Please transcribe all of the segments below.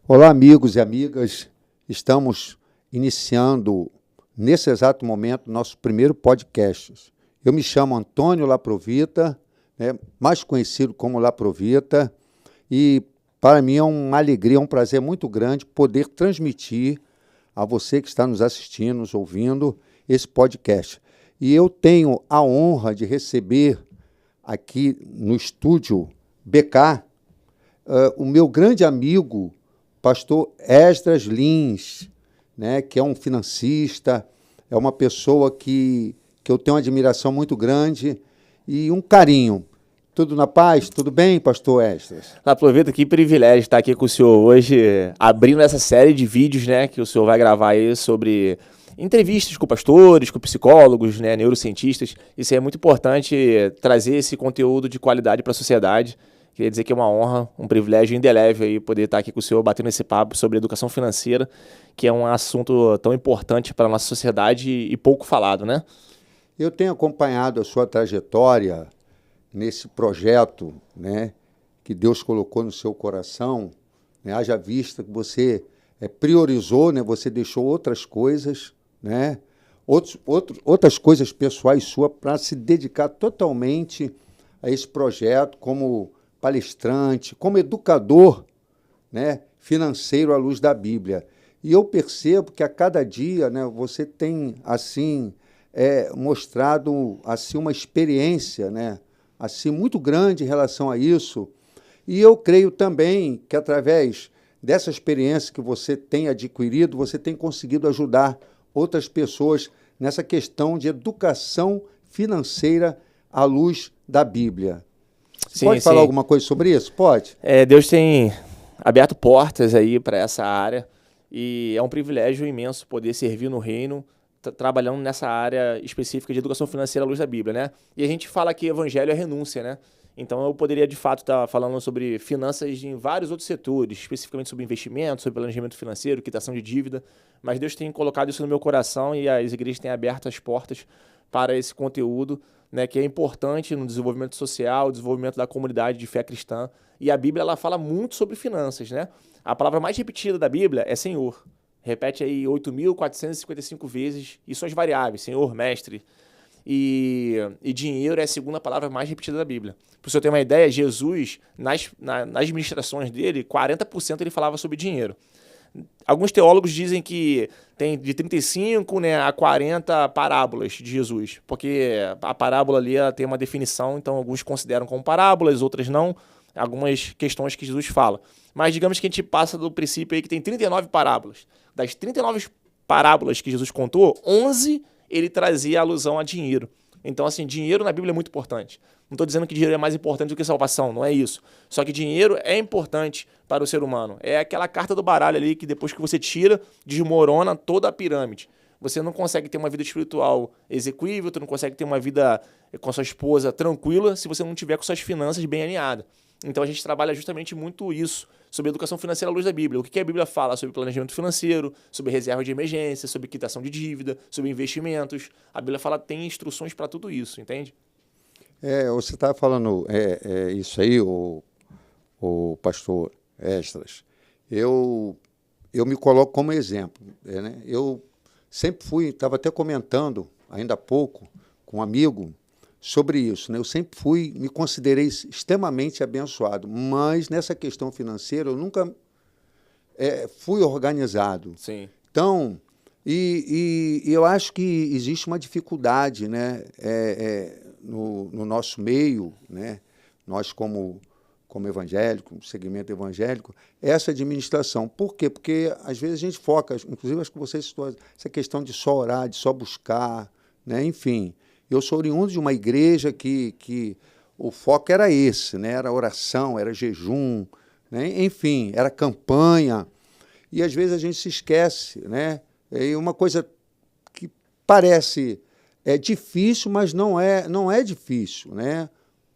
Olá, amigos e amigas. Estamos iniciando, nesse exato momento, nosso primeiro podcast. Eu me chamo Antônio Laprovita, mais conhecido como Laprovita, e para mim é uma alegria, um prazer muito grande poder transmitir a você que está nos assistindo, nos ouvindo, esse podcast. E eu tenho a honra de receber aqui no estúdio BK, o meu grande amigo, pastor Esdras Lins, que é um financista, é uma pessoa que eu tenho uma admiração muito grande e um carinho. Tudo na paz? Tudo bem, pastor Esdras? Aproveita, que privilégio estar aqui com o senhor hoje, abrindo essa série de vídeos, que o senhor vai gravar aí sobre entrevistas com pastores, com psicólogos, neurocientistas. Isso é muito importante, trazer esse conteúdo de qualidade para a sociedade. Queria dizer que é uma honra, um privilégio indelével aí poder estar aqui com o senhor batendo esse papo sobre educação financeira, que é um assunto tão importante para a nossa sociedade e pouco falado, né? Eu tenho acompanhado a sua trajetória nesse projeto, que Deus colocou no seu coração, haja vista que você priorizou, você deixou outras coisas, outras coisas pessoais suas para se dedicar totalmente a esse projeto como palestrante, como educador, financeiro à luz da Bíblia. E eu percebo que a cada dia, você tem assim mostrado assim uma experiência, assim muito grande em relação a isso. E eu creio também que através dessa experiência que você tem adquirido, você tem conseguido ajudar outras pessoas nessa questão de educação financeira à luz da Bíblia. Você pode falar alguma coisa sobre isso? Pode? Deus tem aberto portas aí para essa área e é um privilégio imenso poder servir no reino, trabalhando nessa área específica de educação financeira à luz da Bíblia, E a gente fala que evangelho é renúncia, Então eu poderia de fato estar falando sobre finanças em vários outros setores, especificamente sobre investimento, sobre planejamento financeiro, quitação de dívida, mas Deus tem colocado isso no meu coração e as igrejas têm aberto as portas para esse conteúdo, que é importante no desenvolvimento social, desenvolvimento da comunidade de fé cristã. E a Bíblia ela fala muito sobre finanças, A palavra mais repetida da Bíblia é Senhor. Repete aí 8.455 vezes, e suas variáveis, Senhor, Mestre. E dinheiro é a segunda palavra mais repetida da Bíblia. Para você ter uma ideia, Jesus, nas ministrações dele, 40% ele falava sobre dinheiro. Alguns teólogos dizem que tem de 35 a 40 parábolas de Jesus, porque a parábola ali tem uma definição, então alguns consideram como parábolas, outras não, algumas questões que Jesus fala. Mas digamos que a gente passa do princípio aí que tem 39 parábolas. Das 39 parábolas que Jesus contou, 11 ele trazia alusão a dinheiro. Então, assim, dinheiro na Bíblia é muito importante. Não estou dizendo que dinheiro é mais importante do que salvação, não é isso. Só que dinheiro é importante para o ser humano. É aquela carta do baralho ali que depois que você tira, desmorona toda a pirâmide. Você não consegue ter uma vida espiritual execuível, você não consegue ter uma vida com a sua esposa tranquila se você não tiver com suas finanças bem alinhadas. Então a gente trabalha justamente muito isso, sobre educação financeira à luz da Bíblia. O que a Bíblia fala sobre planejamento financeiro, sobre reserva de emergência, sobre quitação de dívida, sobre investimentos. A Bíblia tem instruções para tudo isso, entende? Você está falando isso aí, o pastor Esdras. Eu me coloco como exemplo. Eu sempre estava até comentando, ainda há pouco, com um amigo, sobre isso. Eu sempre me considerei extremamente abençoado, mas nessa questão financeira eu nunca fui organizado. Sim. Então, e eu acho que existe uma dificuldade no nosso meio, nós como evangélico, segmento evangélico, essa administração. Por quê? Porque às vezes a gente foca, inclusive acho que você citou essa questão de só orar, de só buscar, enfim. Eu sou oriundo de uma igreja que o foco era esse, era oração, era jejum, enfim, era campanha. E às vezes a gente se esquece, E uma coisa que parece difícil, mas não é difícil,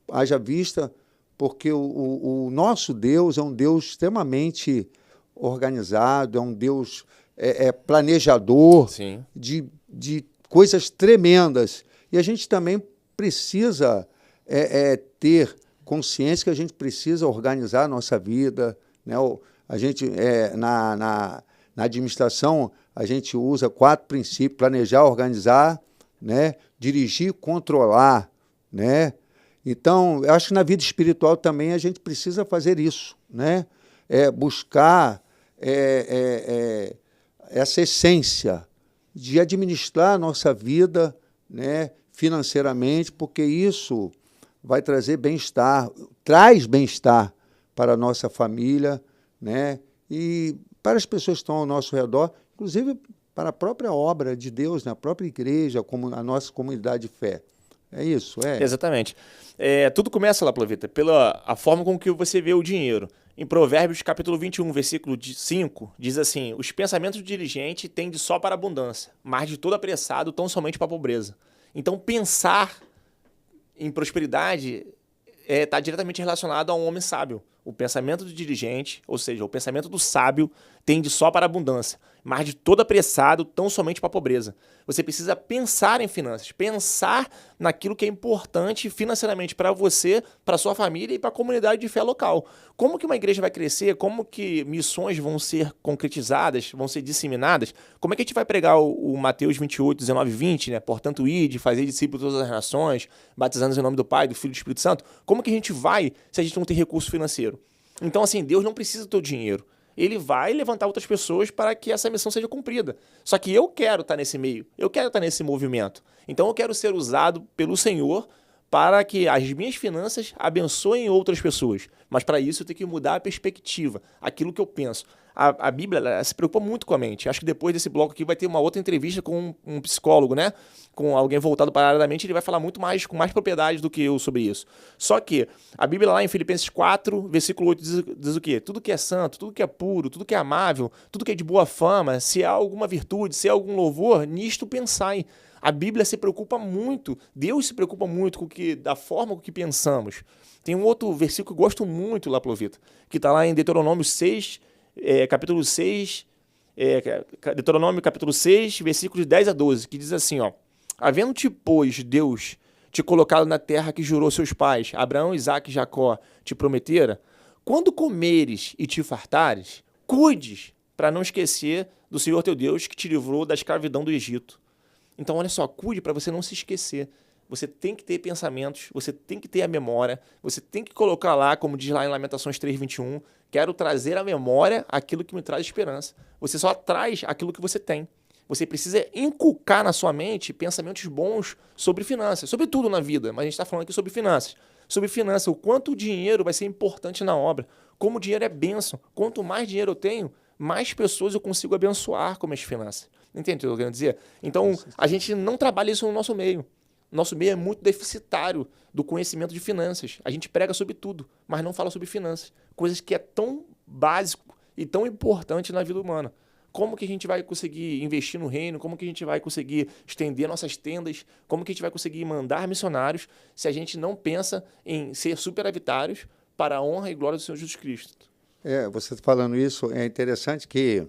Haja vista, porque o nosso Deus é um Deus extremamente organizado, é um Deus planejador. Sim. de coisas tremendas. E a gente também precisa ter consciência que a gente precisa organizar a nossa vida, A gente, na administração, a gente usa 4 princípios: planejar, organizar, né? Dirigir, controlar, né? Então, eu acho que na vida espiritual também a gente precisa fazer isso, né? Buscar essa essência de administrar a nossa vida, né, financeiramente, porque isso vai trazer bem-estar, traz bem-estar para a nossa família, né, e para as pessoas que estão ao nosso redor, inclusive para a própria obra de Deus, na própria igreja, como a nossa comunidade de fé. É isso, Exatamente. Tudo começa lá, Plovita, pela a forma com que você vê o dinheiro. Em Provérbios, capítulo 21, versículo 5, diz assim: os pensamentos do diligente tendem só para a abundância, mas de todo apressado tão somente para a pobreza. Então, pensar em prosperidade está diretamente relacionado a um homem sábio. O pensamento do diligente, ou seja, o pensamento do sábio, tende só para a abundância, mas de todo apressado, tão somente para a pobreza. Você precisa pensar em finanças, pensar naquilo que é importante financeiramente para você, para a sua família e para a comunidade de fé local. Como que uma igreja vai crescer? Como que missões vão ser concretizadas, vão ser disseminadas? Como é que a gente vai pregar o Mateus 28, 19 e 20, né? Portanto, ide, fazer discípulos de todas as nações, batizando em nome do Pai, do Filho e do Espírito Santo. Como que a gente vai se a gente não tem recurso financeiro? Então, assim, Deus não precisa do teu dinheiro. Ele vai levantar outras pessoas para que essa missão seja cumprida. Só que eu quero estar nesse meio, eu quero estar nesse movimento. Então eu quero ser usado pelo Senhor para que as minhas finanças abençoem outras pessoas. Mas para isso eu tenho que mudar a perspectiva, aquilo que eu penso. A Bíblia ela se preocupa muito com a mente. Acho que depois desse bloco aqui vai ter uma outra entrevista com um psicólogo, né? Com alguém voltado para a área da mente, ele vai falar muito mais, com mais propriedade do que eu sobre isso. Só que a Bíblia lá em Filipenses 4, versículo 8, diz o quê? Tudo que é santo, tudo que é puro, tudo que é amável, tudo que é de boa fama, se há alguma virtude, se há algum louvor, nisto pensai. A Bíblia se preocupa muito, Deus se preocupa muito da forma com que pensamos. Tem um outro versículo que eu gosto muito lá, Plovita, que está lá em Deuteronômio 6, capítulo 6, Deuteronômio capítulo 6, versículos 10 a 12, que diz assim, ó: havendo-te, pois, Deus te colocado na terra que jurou seus pais, Abraão, Isaque e Jacó, te prometera, quando comeres e te fartares, cuides para não esquecer do Senhor teu Deus que te livrou da escravidão do Egito. Então, olha só, cuide para você não se esquecer. Você tem que ter pensamentos, você tem que ter a memória, você tem que colocar lá, como diz lá em Lamentações 3:21, quero trazer à memória aquilo que me traz esperança. Você só traz aquilo que você tem. Você precisa inculcar na sua mente pensamentos bons sobre finanças, sobre tudo na vida, mas a gente está falando aqui sobre finanças. Sobre finanças, o quanto o dinheiro vai ser importante na obra, como o dinheiro é bênção. Quanto mais dinheiro eu tenho, mais pessoas eu consigo abençoar com as finanças. Entende o que eu estou querendo dizer? Então, a gente não trabalha isso no nosso meio. Nosso meio é muito deficitário do conhecimento de finanças. A gente prega sobre tudo, mas não fala sobre finanças. Coisas que é tão básico e tão importante na vida humana. Como que a gente vai conseguir investir no reino? Como que a gente vai conseguir estender nossas tendas? Como que a gente vai conseguir mandar missionários se a gente não pensa em ser superavitários para a honra e glória do Senhor Jesus Cristo? Você falando isso, é interessante que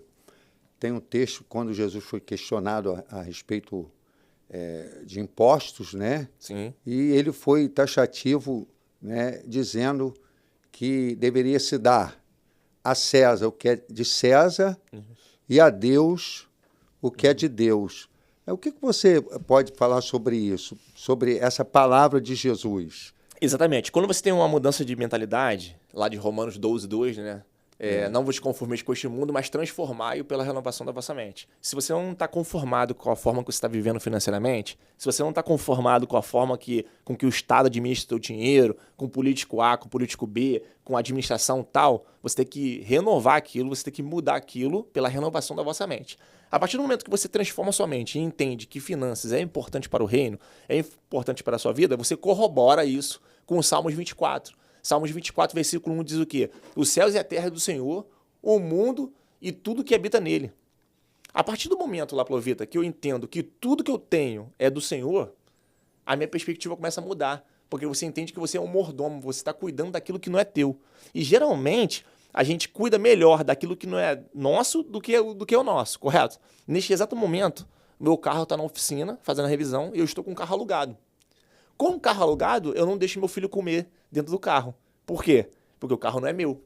tem um texto, quando Jesus foi questionado a respeito de impostos, né? Sim. E ele foi taxativo, né, dizendo que deveria se dar a César o que é de César e a Deus o que é de Deus. O que você pode falar sobre isso, sobre essa palavra de Jesus? Exatamente. Quando você tem uma mudança de mentalidade, lá de Romanos 12:2, né? Não vos conformeis com este mundo, mas transformai-o pela renovação da vossa mente. Se você não está conformado com a forma que você está vivendo financeiramente, se você não está conformado com a forma com que o Estado administra o seu dinheiro, com o político A, com o político B, com a administração tal, você tem que renovar aquilo, você tem que mudar aquilo pela renovação da vossa mente. A partir do momento que você transforma a sua mente e entende que finanças é importante para o reino, é importante para a sua vida, você corrobora isso com o Salmos 24. Salmos 24, versículo 1 diz o quê? Os céus e a terra é do Senhor, o mundo e tudo que habita nele. A partir do momento, lá, Plovita, que eu entendo que tudo que eu tenho é do Senhor, a minha perspectiva começa a mudar. Porque você entende que você é um mordomo, você está cuidando daquilo que não é teu. E geralmente, a gente cuida melhor daquilo que não é nosso do que o nosso, correto? Neste exato momento, meu carro está na oficina, fazendo a revisão, e eu estou com um carro alugado. Com o carro alugado, eu não deixo meu filho comer dentro do carro. Por quê? Porque o carro não é meu.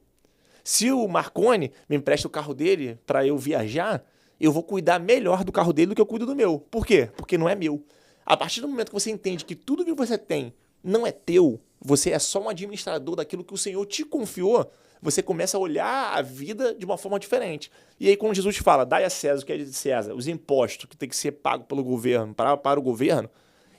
Se o Marconi me empresta o carro dele para eu viajar, eu vou cuidar melhor do carro dele do que eu cuido do meu. Por quê? Porque não é meu. A partir do momento que você entende que tudo que você tem não é teu, você é só um administrador daquilo que o Senhor te confiou, você começa a olhar a vida de uma forma diferente. E aí quando Jesus fala, dai a César o que é de César, os impostos que tem que ser pago pelo governo para o governo,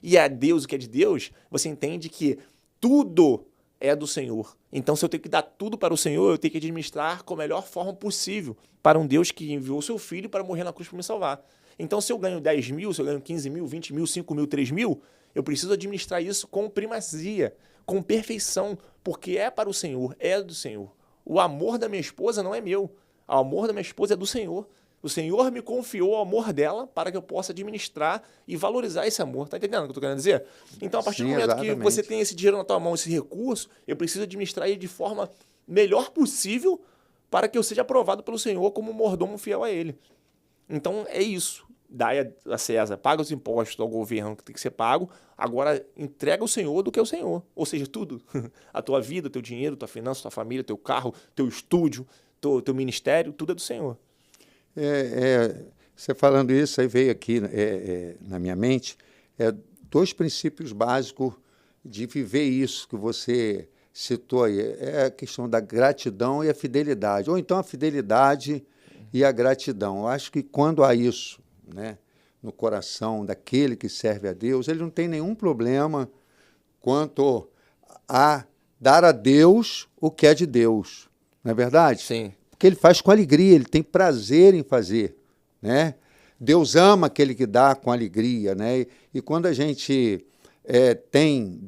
e a Deus o que é de Deus, você entende que tudo é do Senhor. Então, se eu tenho que dar tudo para o Senhor, eu tenho que administrar com a melhor forma possível para um Deus que enviou o seu Filho para morrer na cruz para me salvar. Então, se eu ganho 10 mil, se eu ganho 15 mil, 20 mil, 5 mil, 3 mil, eu preciso administrar isso com primazia, com perfeição, porque é para o Senhor, é do Senhor. O amor da minha esposa não é meu. O amor da minha esposa é do Senhor. O Senhor me confiou o amor dela para que eu possa administrar e valorizar esse amor. Tá entendendo o que eu tô querendo dizer? Então, a partir do momento que você tem esse dinheiro na tua mão, esse recurso, eu preciso administrar ele de forma melhor possível para que eu seja aprovado pelo Senhor como mordomo fiel a Ele. Então, é isso. Dai a César, paga os impostos ao governo que tem que ser pago, agora entrega ao Senhor do que é o Senhor. Ou seja, tudo. A tua vida, teu dinheiro, tua finança, tua família, teu carro, teu estúdio, teu ministério, tudo é do Senhor. Você falando isso, aí veio aqui na minha mente, dois princípios básicos de viver isso que você citou aí. É a questão da gratidão e a fidelidade, ou então a fidelidade e a gratidão. Eu acho que quando há isso, né, no coração daquele que serve a Deus, ele não tem nenhum problema quanto a dar a Deus o que é de Deus. Não é verdade? Sim. Porque ele faz com alegria, ele tem prazer em fazer, né? Deus ama aquele que dá com alegria, né? E quando a gente tem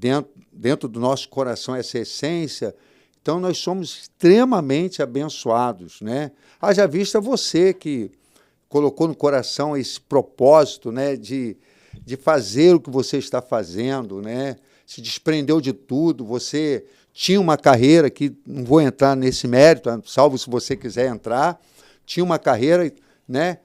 dentro do nosso coração essa essência, então nós somos extremamente abençoados, né? Haja vista você que colocou no coração esse propósito, né, de fazer o que você está fazendo, né? Se desprendeu de tudo, você tinha uma carreira que, não vou entrar nesse mérito, salvo se você quiser entrar, tinha uma carreira, né?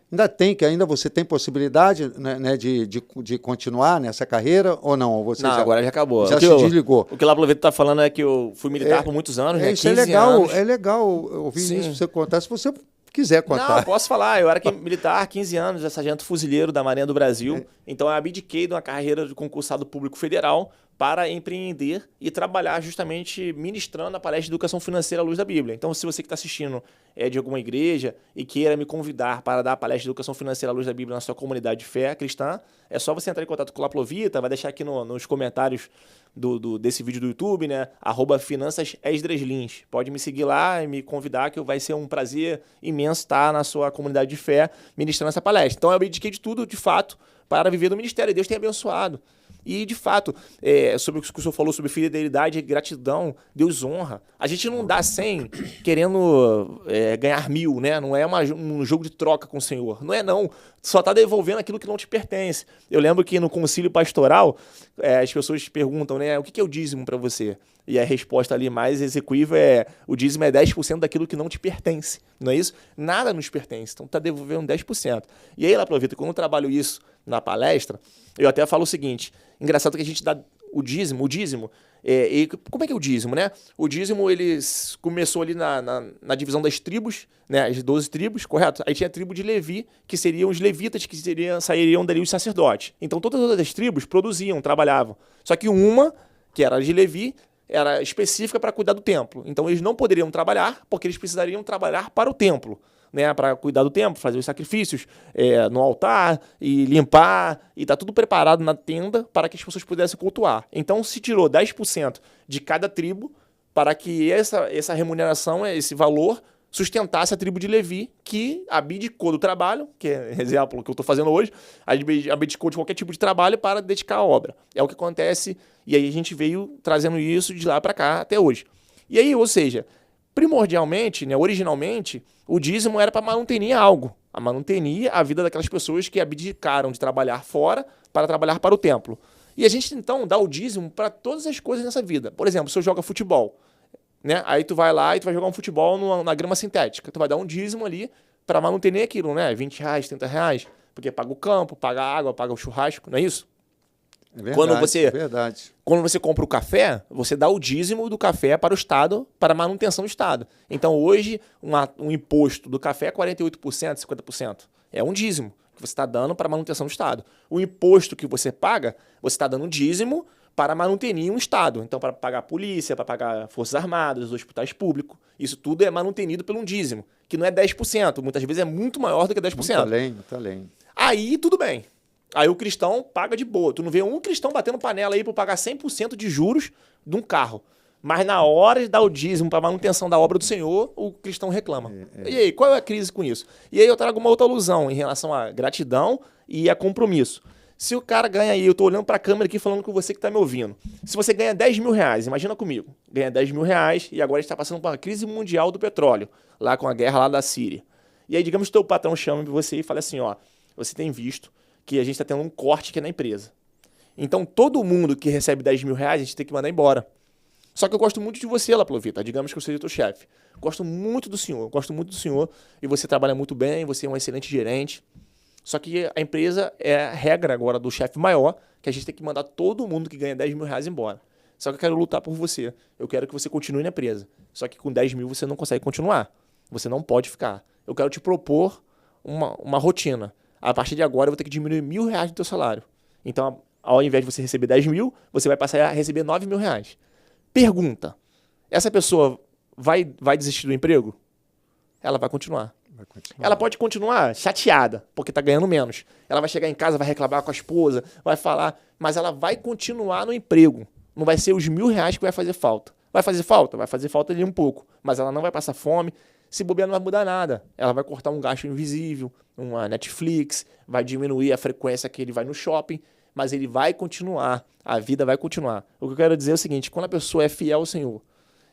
Ainda você tem possibilidade, né, de continuar nessa carreira ou não? Ou você não, agora já acabou. Já se desligou. O que o Laplovito está falando é que eu fui militar por muitos anos, né? Isso 15 é legal, anos. é legal ouvir isso, você contar, se você quiser contar. Não, posso falar. Eu era militar, 15 anos, sargento fuzileiro da Marinha do Brasil. Então, eu abdiquei de uma carreira de concursado público federal para empreender e trabalhar justamente ministrando a palestra de educação financeira à luz da Bíblia. Então, se você que está assistindo é de alguma igreja e queira me convidar para dar a palestra de educação financeira à luz da Bíblia na sua comunidade de fé cristã, é só você entrar em contato com o Laplovita, vai deixar aqui nos comentários desse vídeo do YouTube, né? @finançasesdreslins. Pode me seguir lá e me convidar, que vai ser um prazer imenso estar na sua comunidade de fé ministrando essa palestra. Então, eu abdiquei de tudo, de fato, para viver do ministério. E Deus tem abençoado. E, de fato, sobre o que o senhor falou sobre fidelidade e gratidão, Deus honra. A gente não dá 100 querendo ganhar 1000, né? Não é um jogo de troca com o Senhor. Não é, não. Só está devolvendo aquilo que não te pertence. Eu lembro que no concílio pastoral, as pessoas perguntam, né? O que é o dízimo para você? E a resposta ali mais execuível o dízimo é 10% daquilo que não te pertence. Não é isso? Nada nos pertence. Então, está devolvendo 10%. E aí, Laplovita, quando eu trabalho isso na palestra, eu até falo o seguinte, engraçado que a gente dá o dízimo, e como é que é o dízimo, né? O dízimo, ele começou ali na divisão das tribos, né? As 12 tribos, correto? Aí tinha a tribo de Levi, que seriam os levitas, que sairiam dali os sacerdotes. Então, todas as tribos produziam, trabalhavam. Só que uma, que era de Levi, era específica para cuidar do templo. Então, eles não poderiam trabalhar, porque eles precisariam trabalhar para o templo, né, para cuidar do templo, fazer os sacrifícios no altar e limpar, e tá tudo preparado na tenda para que as pessoas pudessem cultuar. Então se tirou 10% de cada tribo para que essa remuneração, esse valor, sustentasse a tribo de Levi, que abdicou do trabalho, que é exemplo que eu estou fazendo hoje, abdicou de qualquer tipo de trabalho para dedicar a obra. É o que acontece, e aí a gente veio trazendo isso de lá para cá até hoje. E aí, ou seja, primordialmente, né, originalmente, o dízimo era para manter algo. A manter a vida daquelas pessoas que abdicaram de trabalhar fora para trabalhar para o templo. E a gente, então, dá o dízimo para todas as coisas nessa vida. Por exemplo, se eu jogo futebol, né, aí tu vai lá e tu vai jogar um futebol na grama sintética. Tu vai dar um dízimo ali para manter aquilo, né? R$20, R$30, porque paga o campo, paga a água, paga o churrasco, não é isso? É verdade, é verdade. Quando você compra o café, você dá o dízimo do café para o Estado, para a manutenção do Estado. Então, hoje, um imposto do café é 48%, 50%. É um dízimo que você está dando para a manutenção do Estado. O imposto que você paga, você está dando um dízimo para manter um Estado. Então, para pagar a polícia, para pagar Forças Armadas, hospitais públicos. Isso tudo é mantenido por um dízimo, que não é 10%. Muitas vezes é muito maior do que 10%. Muito além. Aí, tudo bem. Aí o cristão paga de boa. Tu não vê um cristão batendo panela aí para pagar 100% de juros de um carro. Mas na hora de dar o dízimo para manutenção da obra do Senhor, o cristão reclama. E aí, qual é a crise com isso? E aí eu trago uma outra alusão em relação à gratidão e a compromisso. Se o cara ganha aí, eu tô olhando para a câmera aqui falando com você que tá me ouvindo. Se você ganha 10 mil reais, imagina comigo, ganha 10 mil reais e agora está passando por uma crise mundial do petróleo, lá com a guerra lá da Síria. E aí, digamos que o teu patrão chama você e fala assim, ó, você tem visto que a gente está tendo um corte aqui na empresa. Então, todo mundo que recebe 10 mil reais, a gente tem que mandar embora. Só que eu gosto muito de você, Laplovita. Digamos que eu seja teu chefe. Gosto muito do senhor e você trabalha muito bem, você é um excelente gerente. Só que a empresa é a regra agora do chefe maior, que a gente tem que mandar todo mundo que ganha 10 mil reais embora. Só que eu quero lutar por você. Eu quero que você continue na empresa. Só que com 10 mil você não consegue continuar. Você não pode ficar. Eu quero te propor uma rotina. A partir de agora eu vou ter que diminuir 1.000 reais do teu salário. Então, ao invés de você receber 10 mil, você vai passar a receber 9 mil reais. Pergunta. Essa pessoa vai desistir do emprego? Ela vai continuar. Ela pode continuar chateada, porque está ganhando menos. Ela vai chegar em casa, vai reclamar com a esposa, vai falar, mas ela vai continuar no emprego. Não vai ser os 1.000 reais que vai fazer falta. Vai fazer falta? Vai fazer falta ali um pouco. Mas ela não vai passar fome. Se bobear, não vai mudar nada. Ela vai cortar um gasto invisível, uma Netflix, vai diminuir a frequência que ele vai no shopping, mas ele vai continuar. A vida vai continuar. O que eu quero dizer é o seguinte, quando a pessoa é fiel ao Senhor,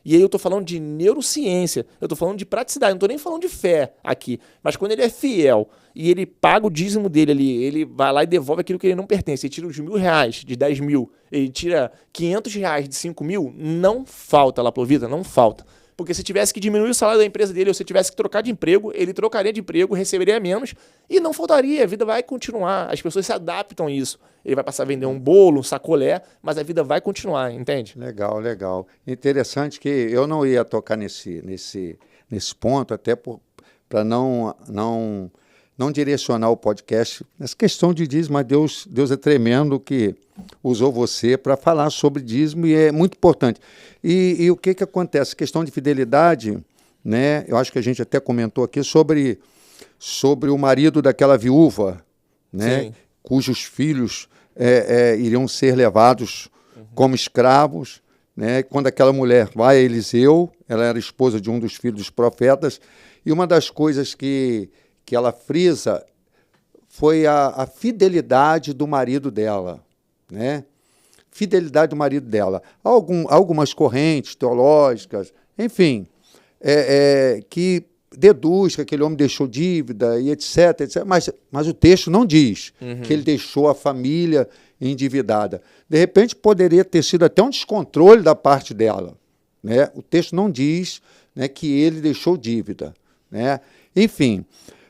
e aí eu tô falando de neurociência, eu tô falando de praticidade, não tô nem falando de fé aqui, mas quando ele é fiel e ele paga o dízimo dele ali, ele vai lá e devolve aquilo que ele não pertence, ele tira os 1.000 reais de 10 mil, ele tira 500 reais de 5 mil, não falta, Laplovita, não falta. Porque se tivesse que diminuir o salário da empresa dele, ou se tivesse que trocar de emprego, ele trocaria de emprego, receberia menos e não faltaria. A vida vai continuar. As pessoas se adaptam a isso. Ele vai passar a vender um bolo, um sacolé, mas a vida vai continuar, entende? Legal, legal. Interessante que eu não ia tocar nesse ponto, até para não direcionar o podcast nessa questão de dízimo, mas Deus é tremendo que usou você para falar sobre dízimo e é muito importante. E o que acontece? A questão de fidelidade, né? Eu acho que a gente até comentou aqui sobre o marido daquela viúva, né? Sim. Cujos filhos iriam ser levados como escravos, né? Quando aquela mulher vai a Eliseu, ela era esposa de um dos filhos dos profetas, e uma das coisas que ela frisa foi a fidelidade do marido dela, né? Fidelidade do marido dela. Algumas correntes teológicas, enfim, que deduz que aquele homem deixou dívida e etc, mas o texto não diz que ele deixou a família endividada. De repente, poderia ter sido até um descontrole da parte dela, né? O texto não diz, né, que ele deixou dívida, né? Enfim,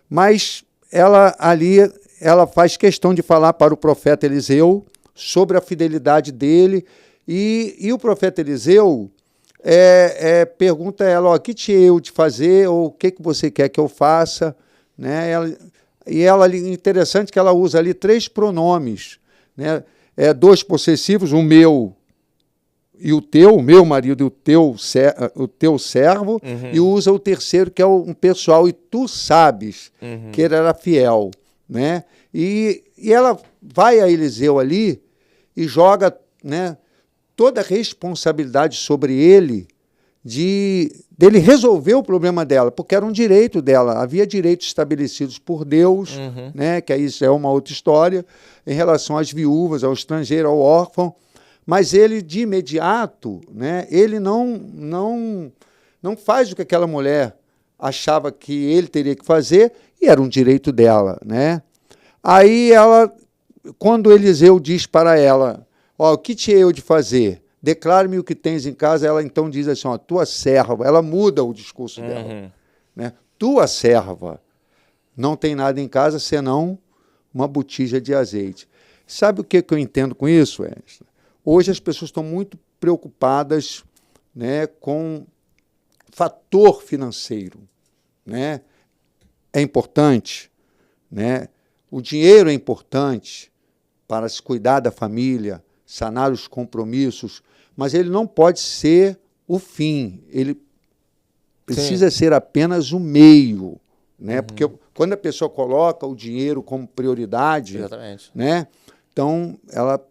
mas ela faz questão de falar para o profeta Eliseu sobre a fidelidade dele, e o profeta Eliseu pergunta a ela, o que te eu de fazer, ou o que você quer que eu faça, né? Ela interessante que ela usa ali 3 pronomes, né? 2 possessivos, o meu e o meu marido e o teu servo, e usa o terceiro, que é um pessoal, e tu sabes que ele era fiel, né? E ela vai a Eliseu ali e joga, né, toda a responsabilidade sobre ele dele resolver o problema dela, porque era um direito dela, havia direitos estabelecidos por Deus, né, que aí isso é uma outra história, em relação às viúvas, ao estrangeiro, ao órfão, mas ele, de imediato, né, ele não faz o que aquela mulher achava que ele teria que fazer, e era um direito dela, né? Aí quando Eliseu diz para ela, o que te eu de fazer? Declare-me o que tens em casa. Ela então diz assim, tua serva, ela muda o discurso dela, né? Tua serva não tem nada em casa senão uma botija de azeite. Sabe o que eu entendo com isso, Wesley? Hoje as pessoas estão muito preocupadas, né, com fator financeiro, né? É importante, né? O dinheiro é importante para se cuidar da família, sanar os compromissos, mas ele não pode ser o fim, ele precisa ser apenas o meio, né? Porque quando a pessoa coloca o dinheiro como prioridade, Exatamente. né? Então ela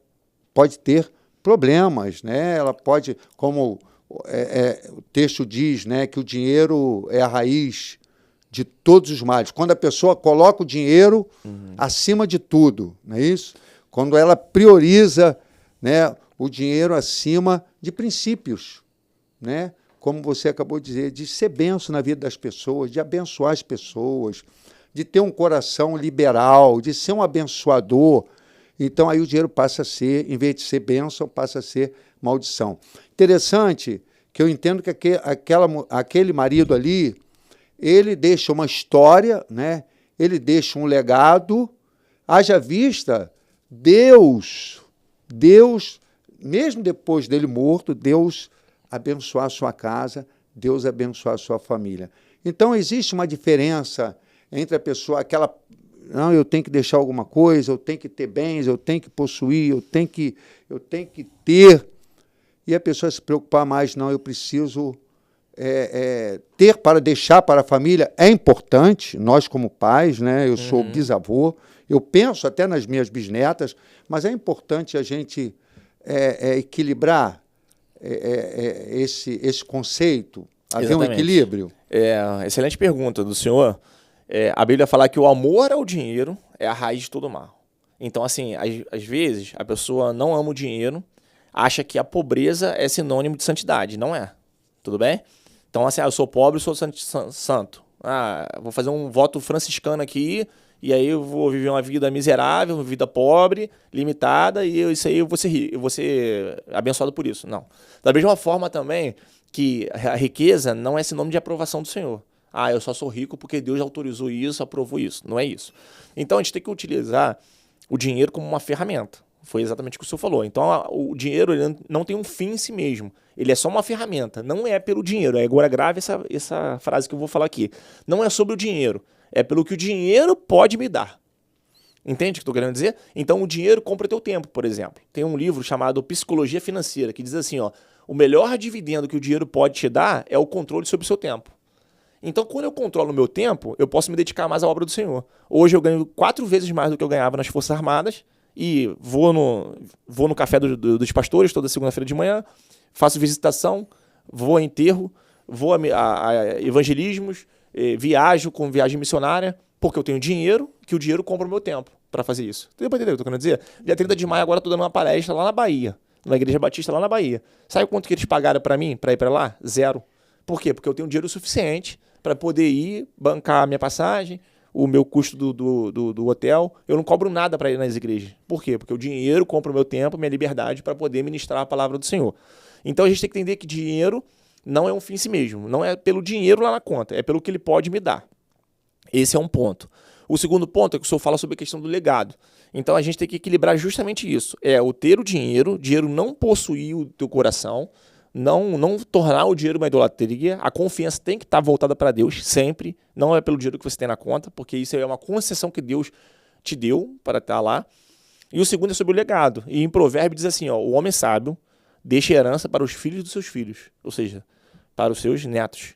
pode ter problemas, né? Ela pode, como o texto diz, né, que o dinheiro é a raiz de todos os males. Quando a pessoa coloca o dinheiro acima de tudo, não é isso? Quando ela prioriza, né, o dinheiro acima de princípios, né? Como você acabou de dizer, de ser bênção na vida das pessoas, de abençoar as pessoas, de ter um coração liberal, de ser um abençoador. Então, aí o dinheiro passa a ser, em vez de ser bênção, passa a ser maldição. Interessante que eu entendo que aquele marido ali, ele deixa uma história, né? Ele deixa um legado, haja vista, Deus, mesmo depois dele morto, Deus abençoar a sua casa, Deus abençoar a sua família. Então, existe uma diferença entre a pessoa, não, eu tenho que deixar alguma coisa, eu tenho que ter bens, eu tenho que possuir, eu tenho que ter, e a pessoa se preocupar mais, não, eu preciso ter para deixar para a família. É importante, nós como pais, né, eu sou bisavô, eu penso até nas minhas bisnetas, mas é importante a gente equilibrar esse conceito, haver um equilíbrio. Excelente pergunta do senhor. A Bíblia fala que o amor ao dinheiro é a raiz de todo mal. Então, assim, às vezes a pessoa não ama o dinheiro, acha que a pobreza é sinônimo de santidade. Não é. Tudo bem? Então, assim, eu sou pobre, sou santo. Vou fazer um voto franciscano aqui, e aí eu vou viver uma vida miserável, uma vida pobre, limitada, e isso aí eu vou ser abençoado por isso. Não. Da mesma forma também que a riqueza não é sinônimo de aprovação do Senhor. Eu só sou rico porque Deus autorizou isso, aprovou isso. Não é isso. Então, a gente tem que utilizar o dinheiro como uma ferramenta. Foi exatamente o que o senhor falou. Então, o dinheiro ele não tem um fim em si mesmo. Ele é só uma ferramenta. Não é pelo dinheiro. Agora grave essa frase que eu vou falar aqui. Não é sobre o dinheiro. É pelo que o dinheiro pode me dar. Entende o que eu estou querendo dizer? Então, o dinheiro compra o teu tempo, por exemplo. Tem um livro chamado Psicologia Financeira, que diz assim, o melhor dividendo que o dinheiro pode te dar é o controle sobre o seu tempo. Então, quando eu controlo o meu tempo, eu posso me dedicar mais à obra do Senhor. Hoje eu ganho 4 vezes mais do que eu ganhava nas Forças Armadas, e vou no café dos pastores toda segunda-feira de manhã, faço visitação, vou a enterro, vou a evangelismos, viajo com viagem missionária, porque eu tenho dinheiro, que o dinheiro compra o meu tempo para fazer isso. Deu para entender o que eu tô querendo dizer? Dia 30 de maio agora eu tô dando uma palestra lá na Bahia, na Igreja Batista lá na Bahia. Sabe quanto que eles pagaram para mim, para ir para lá? 0. Por quê? Porque eu tenho dinheiro suficiente para poder ir, bancar a minha passagem, o meu custo do hotel. Eu não cobro nada para ir nas igrejas. Por quê? Porque o dinheiro compra o meu tempo, minha liberdade para poder ministrar a palavra do Senhor. Então a gente tem que entender que dinheiro não é um fim em si mesmo. Não é pelo dinheiro lá na conta, é pelo que ele pode me dar. Esse é um ponto. O segundo ponto é que o senhor fala sobre a questão do legado. Então a gente tem que equilibrar justamente isso. O ter o dinheiro não possuir o teu coração, não tornar o dinheiro uma idolatria. A confiança tem que estar voltada para Deus sempre, não é pelo dinheiro que você tem na conta, porque isso é uma concessão que Deus te deu para estar lá. E o segundo é sobre o legado. E em Provérbio diz assim, o homem sábio deixa herança para os filhos dos seus filhos, ou seja, para os seus netos,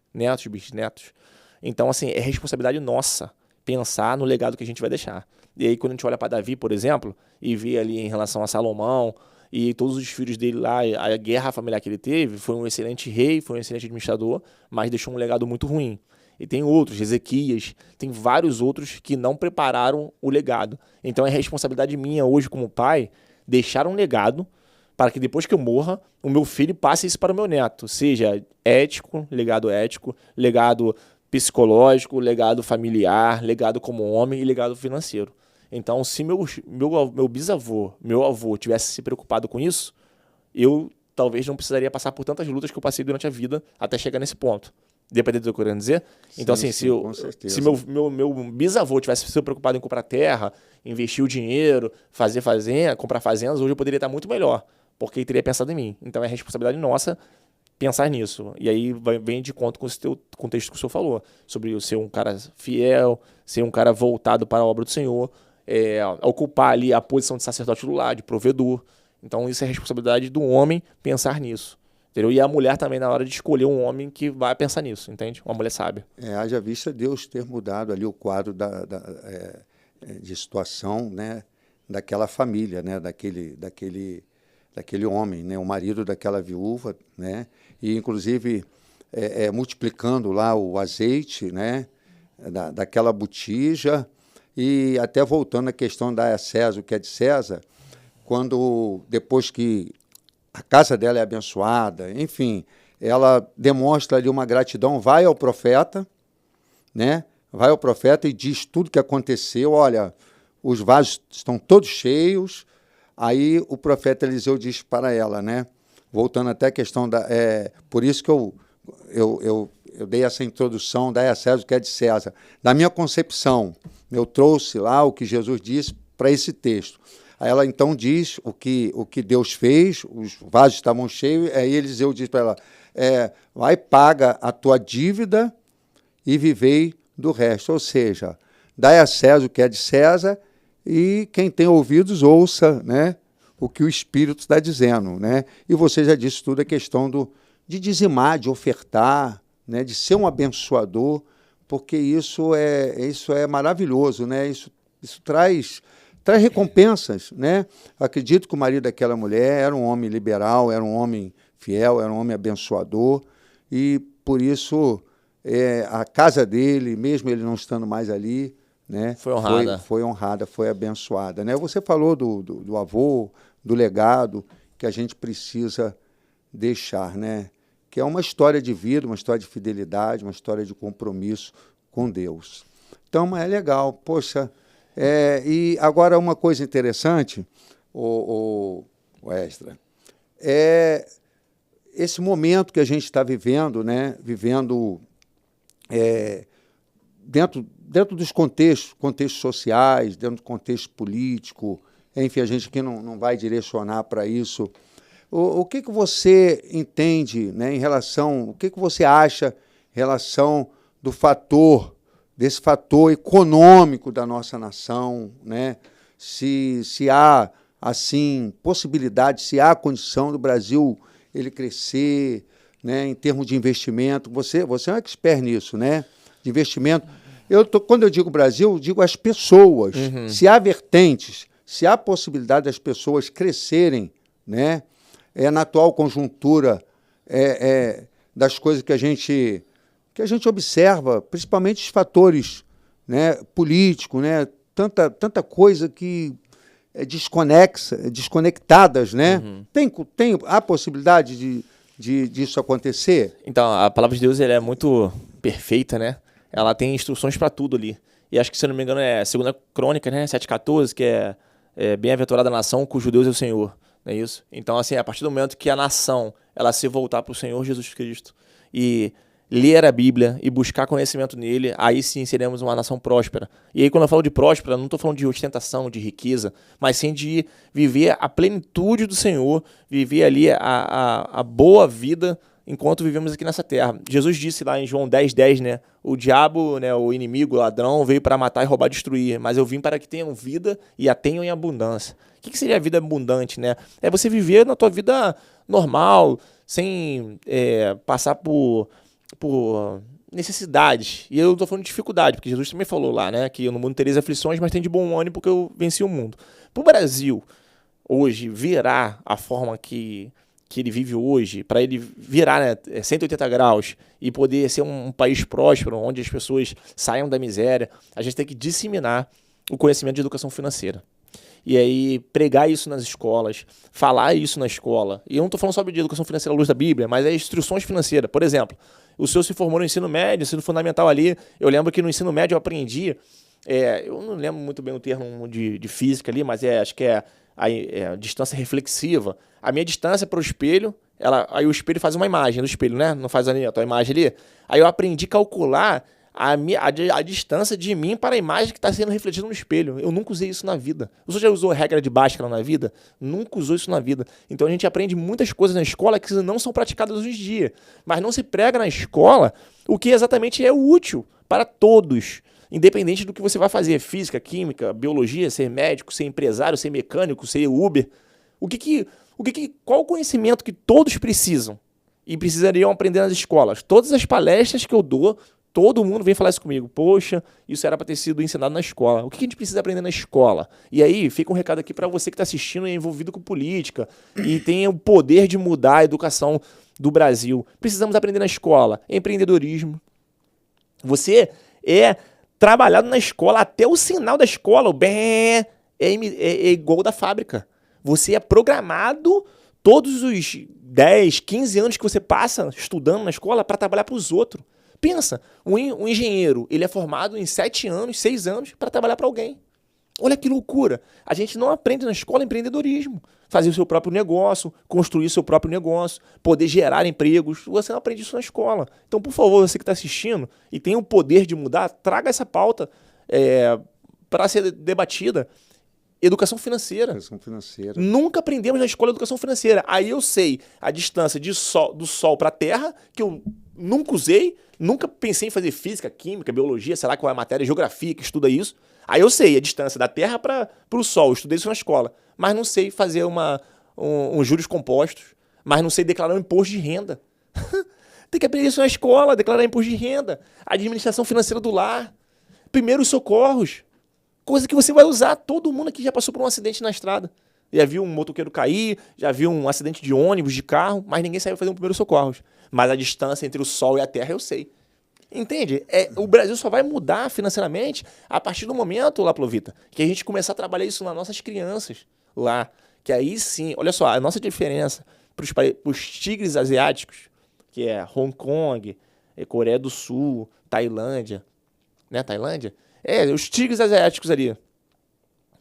bisnetos. Então, assim, é responsabilidade nossa pensar no legado que a gente vai deixar. E aí, quando a gente olha para Davi, por exemplo, e vê ali em relação a Salomão e todos os filhos dele lá, a guerra familiar que ele teve, foi um excelente rei, foi um excelente administrador, mas deixou um legado muito ruim. E tem outros, Ezequias, tem vários outros que não prepararam o legado. Então é responsabilidade minha hoje como pai deixar um legado para que depois que eu morra, o meu filho passe isso para o meu neto. Seja ético, legado psicológico, legado familiar, legado como homem e legado financeiro. Então, se meu bisavô, meu avô tivesse se preocupado com isso, eu talvez não precisaria passar por tantas lutas que eu passei durante a vida até chegar nesse ponto. Dependendo do que eu querendo dizer. Então, assim, se meu bisavô tivesse sido preocupado em comprar terra, investir o dinheiro, comprar fazendas, hoje eu poderia estar muito melhor, porque ele teria pensado em mim. Então é responsabilidade nossa pensar nisso. E aí vem de conta com o contexto que o senhor falou, sobre ser um cara fiel, ser um cara voltado para a obra do Senhor, ocupar ali a posição de sacerdote do lar, de provedor. Então isso é responsabilidade do homem pensar nisso. Entendeu? E a mulher também, na hora de escolher um homem que vai pensar nisso, entende? Uma mulher sábia. Haja vista Deus ter mudado ali o quadro de situação, né, daquela família, né, daquele homem, né, o marido daquela viúva, né, e inclusive multiplicando lá o azeite, né, daquela botija, e até voltando à questão da a César, o que é de César, quando depois que a casa dela é abençoada, enfim, ela demonstra ali uma gratidão, vai ao profeta, né? Vai ao profeta e diz tudo que aconteceu. Olha, os vasos estão todos cheios. Aí o profeta Eliseu diz para ela, né? Voltando até a questão da... por isso que eu dei essa introdução da César, o que é de César. Da minha concepção, eu trouxe lá o que Jesus disse para esse texto. Aí ela então diz o que Deus fez, os vasos estavam cheios, aí Eliseu diz para ela, vai, paga a tua dívida e vivei do resto. Ou seja, dai a César o que é de César e quem tem ouvidos ouça, né, o que o Espírito está dizendo. Né? E você já disse tudo, a questão de dizimar, de ofertar, né, de ser um abençoador, porque isso é maravilhoso, né? Isso traz recompensas, né? Acredito que o marido daquela mulher era um homem liberal, era um homem fiel, era um homem abençoador, e por isso a casa dele, mesmo ele não estando mais ali, né, foi honrada. Foi honrada, foi abençoada. Né? Você falou do avô, do legado que a gente precisa deixar, né? Que é uma história de vida, uma história de fidelidade, uma história de compromisso com Deus. Então, é legal, poxa... e agora uma coisa interessante, o Extra, esse momento que a gente está vivendo, né, dentro dos contextos sociais, dentro do contexto político, enfim, a gente aqui não vai direcionar para isso. O que você entende, né, o que você acha em relação desse fator econômico da nossa nação, né? Se há, assim, possibilidade, se há condição do Brasil ele crescer, né, em termos de investimento. Você é um expert nisso, né? De investimento. Quando eu digo Brasil, eu digo as pessoas. Uhum. Se há vertentes, se há possibilidade das pessoas crescerem, né? Na atual conjuntura das coisas que a gente observa, principalmente os fatores, né, políticos, né, tanta coisa que é desconectadas, né? Uhum. Tem a possibilidade disso acontecer? Então, a palavra de Deus é muito perfeita, né? Ela tem instruções para tudo ali. E acho que, se eu não me engano, é a 2 Crônica, né, 7,14, que é bem-aventurada a nação cujo Deus é o Senhor. Não é isso? Então, assim, a partir do momento que a nação ela se voltar para o Senhor Jesus Cristo e ler a Bíblia e buscar conhecimento nele, aí sim seremos uma nação próspera. E aí, quando eu falo de próspera, não estou falando de ostentação, de riqueza, mas sim de viver a plenitude do Senhor, viver ali a boa vida enquanto vivemos aqui nessa terra. Jesus disse lá em João 10:10, né? O diabo, né, o inimigo, o ladrão, veio para matar, roubar e destruir, mas eu vim para que tenham vida e a tenham em abundância. O que seria a vida abundante, né? É você viver na tua vida normal, sem passar por necessidades. E eu não estou falando de dificuldade, porque Jesus também falou lá, né, que no mundo tereis aflições, mas tem de bom ânimo porque eu venci o mundo. Para o Brasil, hoje, virar a forma que ele vive hoje, para ele virar, né, 180 graus e poder ser um país próspero, onde as pessoas saiam da miséria, a gente tem que disseminar o conhecimento de educação financeira. E aí, pregar isso nas escolas, falar isso na escola. E eu não estou falando só de educação financeira à luz da Bíblia, mas instruções financeiras. Por exemplo, o senhor se formou no ensino médio, ensino fundamental ali. Eu lembro que no ensino médio eu aprendi, eu não lembro muito bem o termo de física ali, mas acho que é a distância reflexiva. A minha distância para o espelho, aí o espelho faz uma imagem do espelho, né? Não faz a tua imagem ali. Aí eu aprendi a calcular a distância de mim para a imagem que está sendo refletida no espelho. Eu nunca usei isso na vida. Você já usou regra de Bhaskara na vida? Nunca usou isso na vida. Então a gente aprende muitas coisas na escola que não são praticadas hoje em dia. Mas não se prega na escola o que exatamente é útil para todos. Independente do que você vai fazer. Física, química, biologia, ser médico, ser empresário, ser mecânico, ser Uber. Qual o conhecimento que todos precisam e precisariam aprender nas escolas? Todas as palestras que eu dou, todo mundo vem falar isso comigo. Poxa, isso era para ter sido ensinado na escola. O que a gente precisa aprender na escola? E aí, fica um recado aqui para você que está assistindo e é envolvido com política e tem o poder de mudar a educação do Brasil. Precisamos aprender na escola empreendedorismo. Você é trabalhado na escola, até o sinal da escola, o bem, é igual da fábrica. Você é programado todos os 10, 15 anos que você passa estudando na escola para trabalhar para os outros. Pensa, um engenheiro, ele é formado em 7 anos, 6 anos para trabalhar para alguém. Olha que loucura. A gente não aprende na escola empreendedorismo. Fazer o seu próprio negócio, construir o seu próprio negócio, poder gerar empregos. Você não aprende isso na escola. Então, por favor, você que está assistindo e tem o poder de mudar, traga essa pauta para ser debatida. Educação financeira. Educação financeira. Nunca aprendemos na escola educação financeira. Aí eu sei a distância do sol para a terra, que eu nunca usei, nunca pensei em fazer física, química, biologia, sei lá qual é a matéria, geografia que estuda isso. Aí eu sei a distância da terra para o sol, eu estudei isso na escola. Mas não sei fazer juros compostos, mas não sei declarar um imposto de renda. Tem que aprender isso na escola, declarar imposto de renda, administração financeira do lar, primeiros socorros. Coisa que você vai usar. Todo mundo aqui já passou por um acidente na estrada. Já viu um motoqueiro cair, já viu um acidente de ônibus, de carro, mas ninguém saiu fazer um primeiro socorros. Mas a distância entre o sol e a terra eu sei. Entende? O Brasil só vai mudar financeiramente a partir do momento, Laplovita, que a gente começar a trabalhar isso nas nossas crianças lá. Que aí sim, olha só, a nossa diferença para os tigres asiáticos, que é Hong Kong, Coreia do Sul, Tailândia, né? Tailândia? Os tigres asiáticos ali.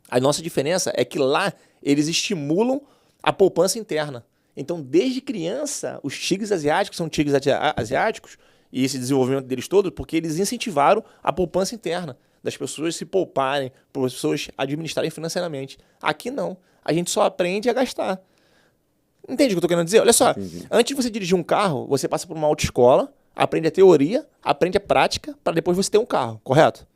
A nossa diferença é que lá eles estimulam a poupança interna. Então, desde criança, os tigres asiáticos são tigres asiáticos, e esse desenvolvimento deles todo, porque eles incentivaram a poupança interna, das pessoas se pouparem, para as pessoas administrarem financeiramente. Aqui não. A gente só aprende a gastar. Entende o que eu estou querendo dizer? Olha só, antes de você dirigir um carro, você passa por uma autoescola, aprende a teoria, aprende a prática, para depois você ter um carro, correto?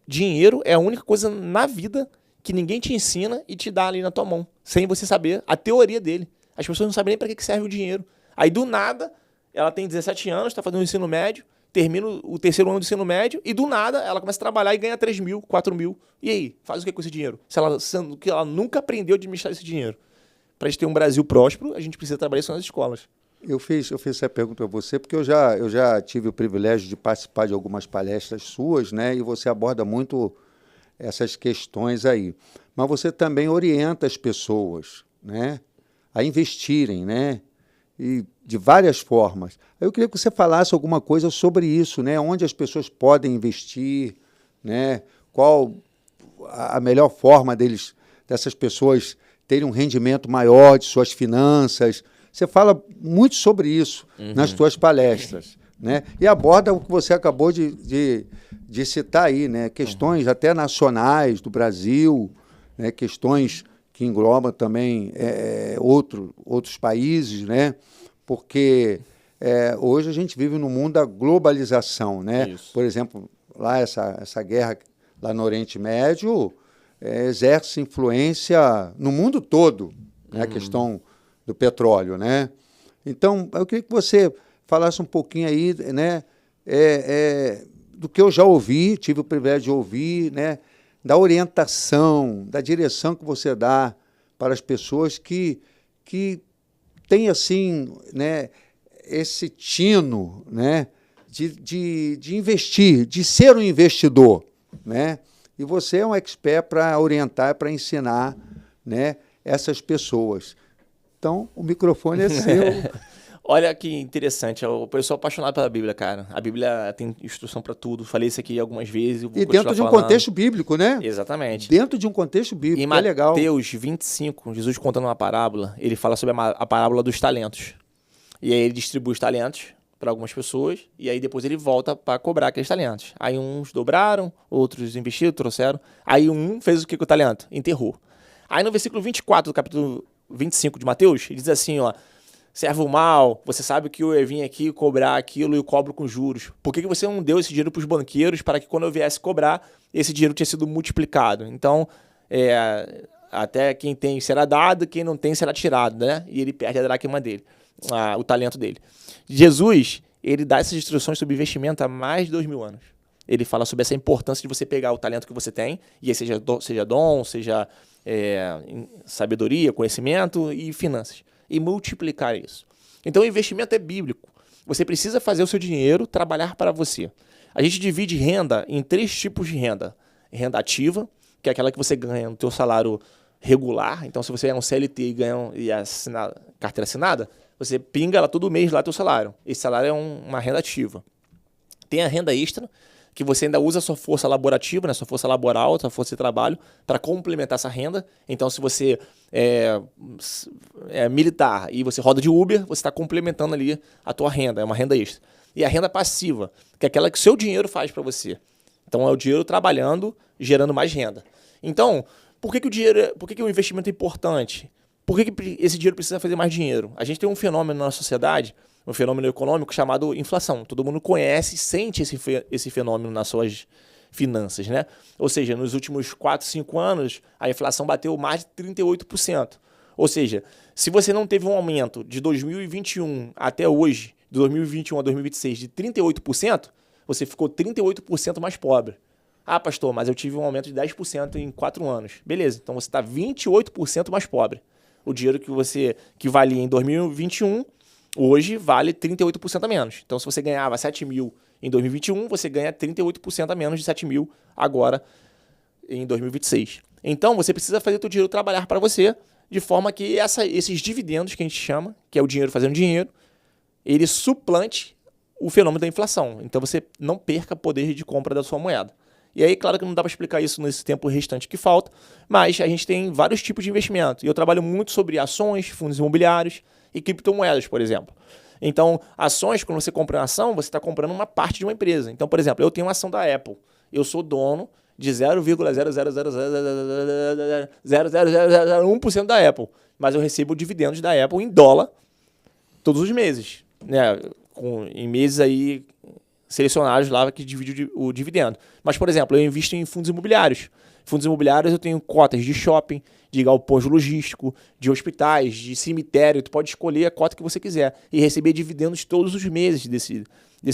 Dinheiro é a única coisa na vida que ninguém te ensina e te dá ali na tua mão, sem você saber a teoria dele. As pessoas não sabem nem para que serve o dinheiro. Aí, do nada, ela tem 17 anos, está fazendo o ensino médio, termina o 3º ano do ensino médio e, do nada, ela começa a trabalhar e ganha 3 mil, 4 mil. E aí? Faz o que com esse dinheiro? Sendo que ela nunca aprendeu a administrar esse dinheiro. Para a gente ter um Brasil próspero, a gente precisa trabalhar isso nas escolas. Eu fiz essa pergunta para você porque eu já tive o privilégio de participar de algumas palestras suas, né? E você aborda muito essas questões aí. Mas você também orienta as pessoas, né, a investirem, né? E de várias formas. Eu queria que você falasse alguma coisa sobre isso, né? Onde as pessoas podem investir, né? Qual a melhor forma dessas pessoas terem um rendimento maior de suas finanças. Você fala muito sobre isso nas suas palestras, né? E aborda o que você acabou de citar aí, né? Questões até nacionais do Brasil, né? Questões que englobam também outros países, né? Porque hoje a gente vive no mundo da globalização, né? Isso. Por exemplo, lá essa guerra lá no Oriente Médio exerce influência no mundo todo, né? A questão do petróleo, né? Então, eu queria que você falasse um pouquinho aí, né? Do que eu já ouvi, tive o privilégio de ouvir, né? Da orientação, da direção que você dá para as pessoas que têm, assim, né? Esse tino, né? De investir, de ser um investidor, né? E você é um expert para orientar, para ensinar, né? Essas pessoas. Então, o microfone é seu. Olha que interessante, eu sou apaixonado pela Bíblia, cara. A Bíblia tem instrução para tudo. Falei isso aqui algumas vezes. Eu vou E dentro de um contexto bíblico, né? Exatamente. Dentro de um contexto bíblico, Em é legal. Mateus 25, Jesus contando uma parábola, ele fala sobre a parábola dos talentos. E aí ele distribui os talentos para algumas pessoas, e aí depois ele volta para cobrar aqueles talentos. Aí uns dobraram, outros investiram, trouxeram. Aí um fez o que com o talento? Enterrou. Aí no versículo 24 do capítulo 25 de Mateus, ele diz assim, ó: servo mal, você sabe que eu ia vir aqui cobrar aquilo e eu cobro com juros. Por que você não deu esse dinheiro para os banqueiros para que quando eu viesse cobrar, esse dinheiro tinha sido multiplicado? Então, até quem tem será dado, quem não tem será tirado, né? E ele perde a dracma dele, o talento dele. Jesus, ele dá essas instruções sobre investimento há mais de 2000 anos. Ele fala sobre essa importância de você pegar o talento que você tem, e aí seja dom, seja sabedoria, conhecimento e finanças, e multiplicar isso. Então o investimento é bíblico. Você precisa fazer o seu dinheiro trabalhar para você. A gente divide renda em 3 tipos de renda. Renda ativa, que é aquela que você ganha no teu salário regular. Então se você é um CLT e ganha carteira assinada, você pinga ela todo mês lá teu salário. Esse salário é uma renda ativa. Tem a renda extra, que você ainda usa a sua força laborativa, né, sua força laboral, sua força de trabalho, para complementar essa renda. Então, se você é militar e você roda de Uber, você está complementando ali a tua renda, é uma renda extra. E a renda passiva, que é aquela que o seu dinheiro faz para você. Então, é o dinheiro trabalhando, gerando mais renda. Então, por que o investimento é importante? Por que esse dinheiro precisa fazer mais dinheiro? A gente tem um fenômeno na sociedade, um fenômeno econômico chamado inflação. Todo mundo conhece e sente esse fenômeno nas suas finanças, né? Ou seja, nos últimos 4, 5 anos, a inflação bateu mais de 38%. Ou seja, se você não teve um aumento de 2021 até hoje, de 2021 a 2026, de 38%, você ficou 38% mais pobre. Ah, pastor, mas eu tive um aumento de 10% em 4 anos. Beleza, então você está 28% mais pobre. O dinheiro que valia em 2021, hoje vale 38% a menos. Então, se você ganhava 7 mil em 2021, você ganha 38% a menos de 7 mil agora em 2026. Então, você precisa fazer o seu dinheiro trabalhar para você, de forma que esses dividendos que a gente chama, que é o dinheiro fazendo dinheiro, ele suplante o fenômeno da inflação. Então, você não perca poder de compra da sua moeda. E aí, claro que não dá para explicar isso nesse tempo restante que falta, mas a gente tem vários tipos de investimento. E eu trabalho muito sobre ações, fundos imobiliários e criptomoedas, por exemplo. Então, ações, quando você compra uma ação, você está comprando uma parte de uma empresa. Então, por exemplo, eu tenho uma ação da Apple. Eu sou dono de 0,0000001% da Apple. Mas eu recebo dividendos da Apple em dólar todos os meses, né? Em meses aí selecionados lá que divide o dividendo. Mas, por exemplo, eu invisto em fundos imobiliários. Fundos imobiliários eu tenho cotas de shopping, de galpões logístico, de hospitais, de cemitério. Tu pode escolher a cota que você quiser e receber dividendos todos os meses desse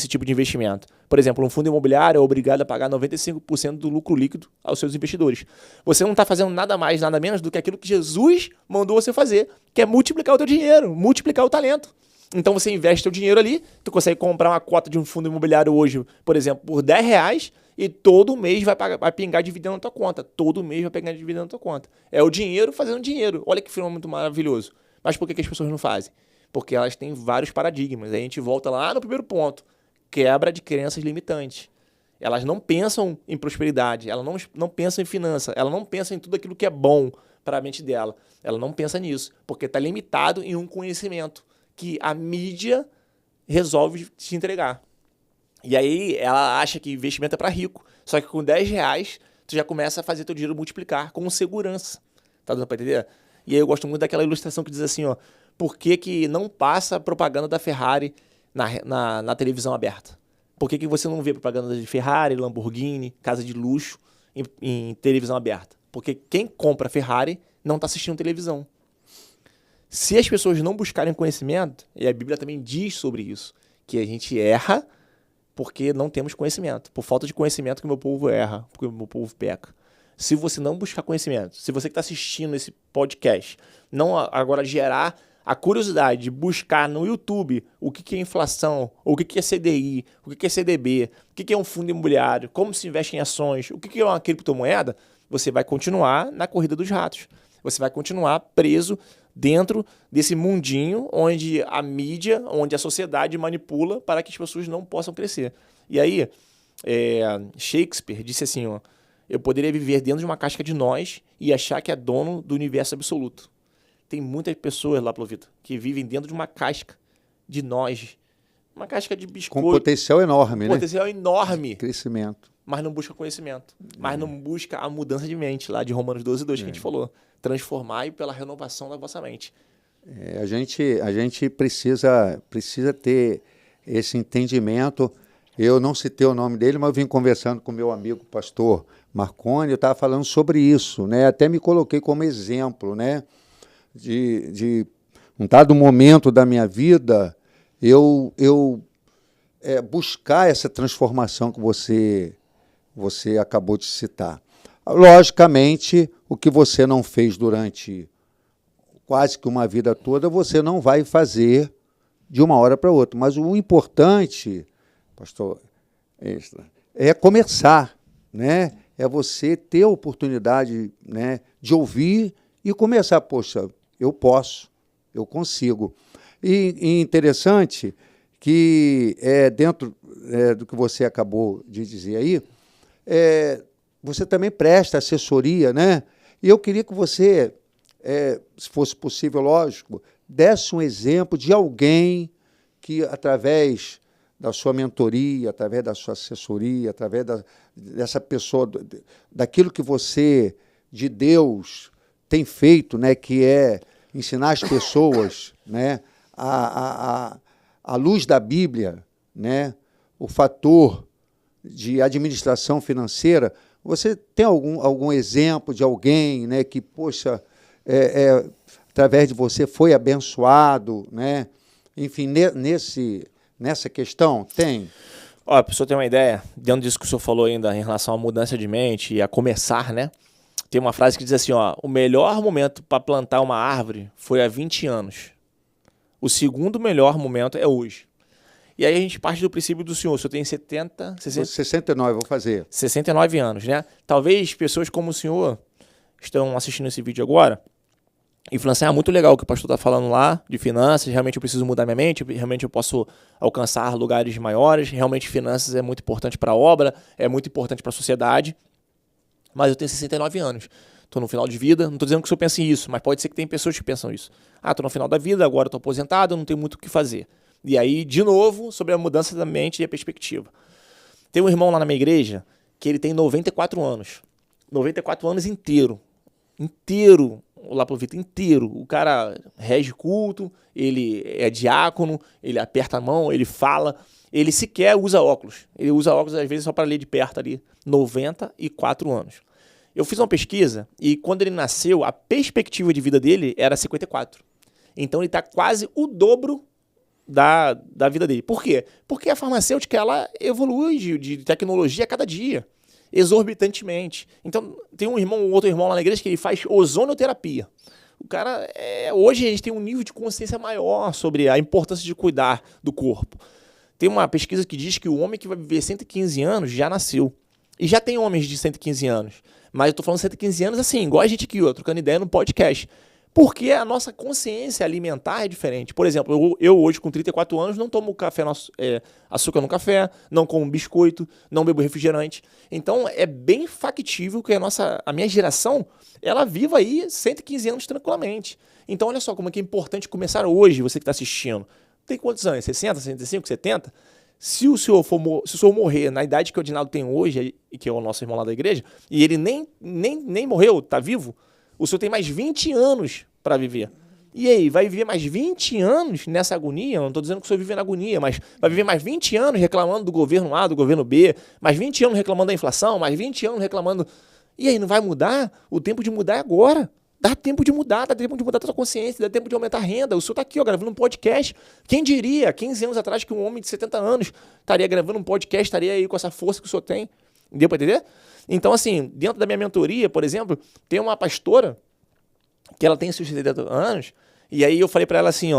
tipo de investimento. Por exemplo, um fundo imobiliário é obrigado a pagar 95% do lucro líquido aos seus investidores. Você não está fazendo nada mais, nada menos do que aquilo que Jesus mandou você fazer, que é multiplicar o teu dinheiro, multiplicar o talento. Então você investe o dinheiro ali, tu consegue comprar uma cota de um fundo imobiliário hoje, por exemplo, por R$10 e todo mês vai pingar dividendo na tua conta. Todo mês vai pegar dividendo na tua conta. É o dinheiro fazendo dinheiro. Olha que fenômeno maravilhoso. Mas por que as pessoas não fazem? Porque elas têm vários paradigmas. Aí a gente volta lá no primeiro ponto. Quebra de crenças limitantes. Elas não pensam em prosperidade, elas não pensam em finança, ela não pensa em tudo aquilo que é bom para a mente dela. Ela não pensa nisso, porque está limitado em um conhecimento que a mídia resolve te entregar. E aí ela acha que investimento é para rico. Só que com R$10 tu já começa a fazer teu dinheiro multiplicar com segurança. Tá dando para entender? E aí eu gosto muito daquela ilustração que diz assim, ó, por que não passa propaganda da Ferrari na televisão aberta? Por que você não vê propaganda de Ferrari, Lamborghini, casa de luxo em televisão aberta? Porque quem compra Ferrari não está assistindo televisão. Se as pessoas não buscarem conhecimento, e a Bíblia também diz sobre isso, que a gente erra porque não temos conhecimento. Por falta de conhecimento que o meu povo erra, porque o meu povo peca. Se você não buscar conhecimento, se você que está assistindo esse podcast, não agora gerar a curiosidade de buscar no YouTube o que é inflação, o que é CDI, o que é CDB, o que é um fundo imobiliário, como se investe em ações, o que é uma criptomoeda, você vai continuar na corrida dos ratos. Você vai continuar preso dentro desse mundinho onde a mídia, onde a sociedade manipula para que as pessoas não possam crescer. E aí, Shakespeare disse assim, ó, eu poderia viver dentro de uma casca de nós e achar que é dono do universo absoluto. Tem muitas pessoas lá, Plovita, que vivem dentro de uma casca de nós, uma casca de biscoito. Com potencial enorme, né? Potencial enorme. Crescimento. Mas não busca conhecimento. Mas não busca a mudança de mente, lá de Romanos 12:2 que a gente falou. Transformai pela renovação da vossa mente. A gente precisa ter esse entendimento. Eu não citei o nome dele, mas eu vim conversando com meu amigo pastor Marconi, eu estava falando sobre isso, né? Até me coloquei como exemplo, né? De um dado momento da minha vida, eu buscar essa transformação que você acabou de citar. Logicamente, o que você não fez durante quase que uma vida toda, você não vai fazer de uma hora para outra. Mas o importante, pastor, é começar, né? É você ter a oportunidade, né, de ouvir e começar. Poxa, eu posso, eu consigo. E interessante que, dentro do que você acabou de dizer aí, você também presta assessoria, né? E eu queria que você, se fosse possível, lógico, desse um exemplo de alguém que, através da sua mentoria, através da sua assessoria, através dessa pessoa, daquilo que você, de Deus, tem feito, né? Que é ensinar as pessoas, né? A luz da Bíblia, né? O fator de administração financeira. Você tem algum exemplo de alguém, né, que, poxa, através de você foi abençoado, né? Enfim, nessa questão, tem? Ó, a pessoa tem uma ideia, dentro disso que o senhor falou ainda em relação à mudança de mente e a começar, né? Tem uma frase que diz assim, ó, o melhor momento para plantar uma árvore foi há 20 anos. O segundo melhor momento é hoje. E aí a gente parte do princípio do senhor. O senhor tem 69, vou fazer. 69 anos, né? Talvez pessoas como o senhor estão assistindo esse vídeo agora e falando assim, muito legal o que o pastor está falando lá de finanças, realmente eu preciso mudar minha mente, realmente eu posso alcançar lugares maiores, realmente finanças é muito importante para a obra, é muito importante para a sociedade, mas eu tenho 69 anos. Estou no final de vida, não estou dizendo que o senhor pense isso, mas pode ser que tem pessoas que pensam isso. Estou no final da vida, agora estou aposentado, não tenho muito o que fazer. E aí, de novo, sobre a mudança da mente e a perspectiva. Tem um irmão lá na minha igreja que ele tem 94 anos. 94 anos inteiro. Inteiro. Lá pro Vitor, inteiro. O cara rege culto, ele é diácono, ele aperta a mão, ele fala. Ele sequer usa óculos. Ele usa óculos, às vezes, só para ler de perto ali. 94 anos. Eu fiz uma pesquisa e quando ele nasceu, a perspectiva de vida dele era 54. Então ele está quase o dobro da vida dele. Por quê? Porque a farmacêutica ela evolui de tecnologia a cada dia, exorbitantemente. Então tem outro irmão lá na igreja que ele faz ozonioterapia. O cara, hoje a gente tem um nível de consciência maior sobre a importância de cuidar do corpo. Tem uma pesquisa que diz que o homem que vai viver 115 anos já nasceu. E já tem homens de 115 anos. Mas eu tô falando 115 anos assim, igual a gente aqui, trocando ideia no podcast. Porque a nossa consciência alimentar é diferente. Por exemplo, eu hoje com 34 anos não tomo açúcar no café, não como biscoito, não bebo refrigerante. Então é bem factível que a minha geração, ela viva aí 115 anos tranquilamente. Então olha só como é que é importante começar hoje, você que está assistindo. Tem quantos anos? 60, 65, 70? Se o senhor morrer na idade que o Adinaldo tem hoje, que é o nosso irmão lá da igreja, e ele nem morreu, está vivo, o senhor tem mais 20 anos para viver. E aí, vai viver mais 20 anos nessa agonia? Eu não estou dizendo que o senhor vive na agonia, mas vai viver mais 20 anos reclamando do governo A, do governo B, mais 20 anos reclamando da inflação, mais 20 anos reclamando... E aí, não vai mudar? O tempo de mudar é agora. Dá tempo de mudar a sua consciência, dá tempo de aumentar a renda. O senhor está aqui, gravando um podcast. Quem diria, 15 anos atrás, que um homem de 70 anos estaria gravando um podcast, estaria aí com essa força que o senhor tem? Deu para entender? Então, assim, dentro da minha mentoria, por exemplo, tem uma pastora que ela tem seus 70 anos, e aí eu falei para ela assim,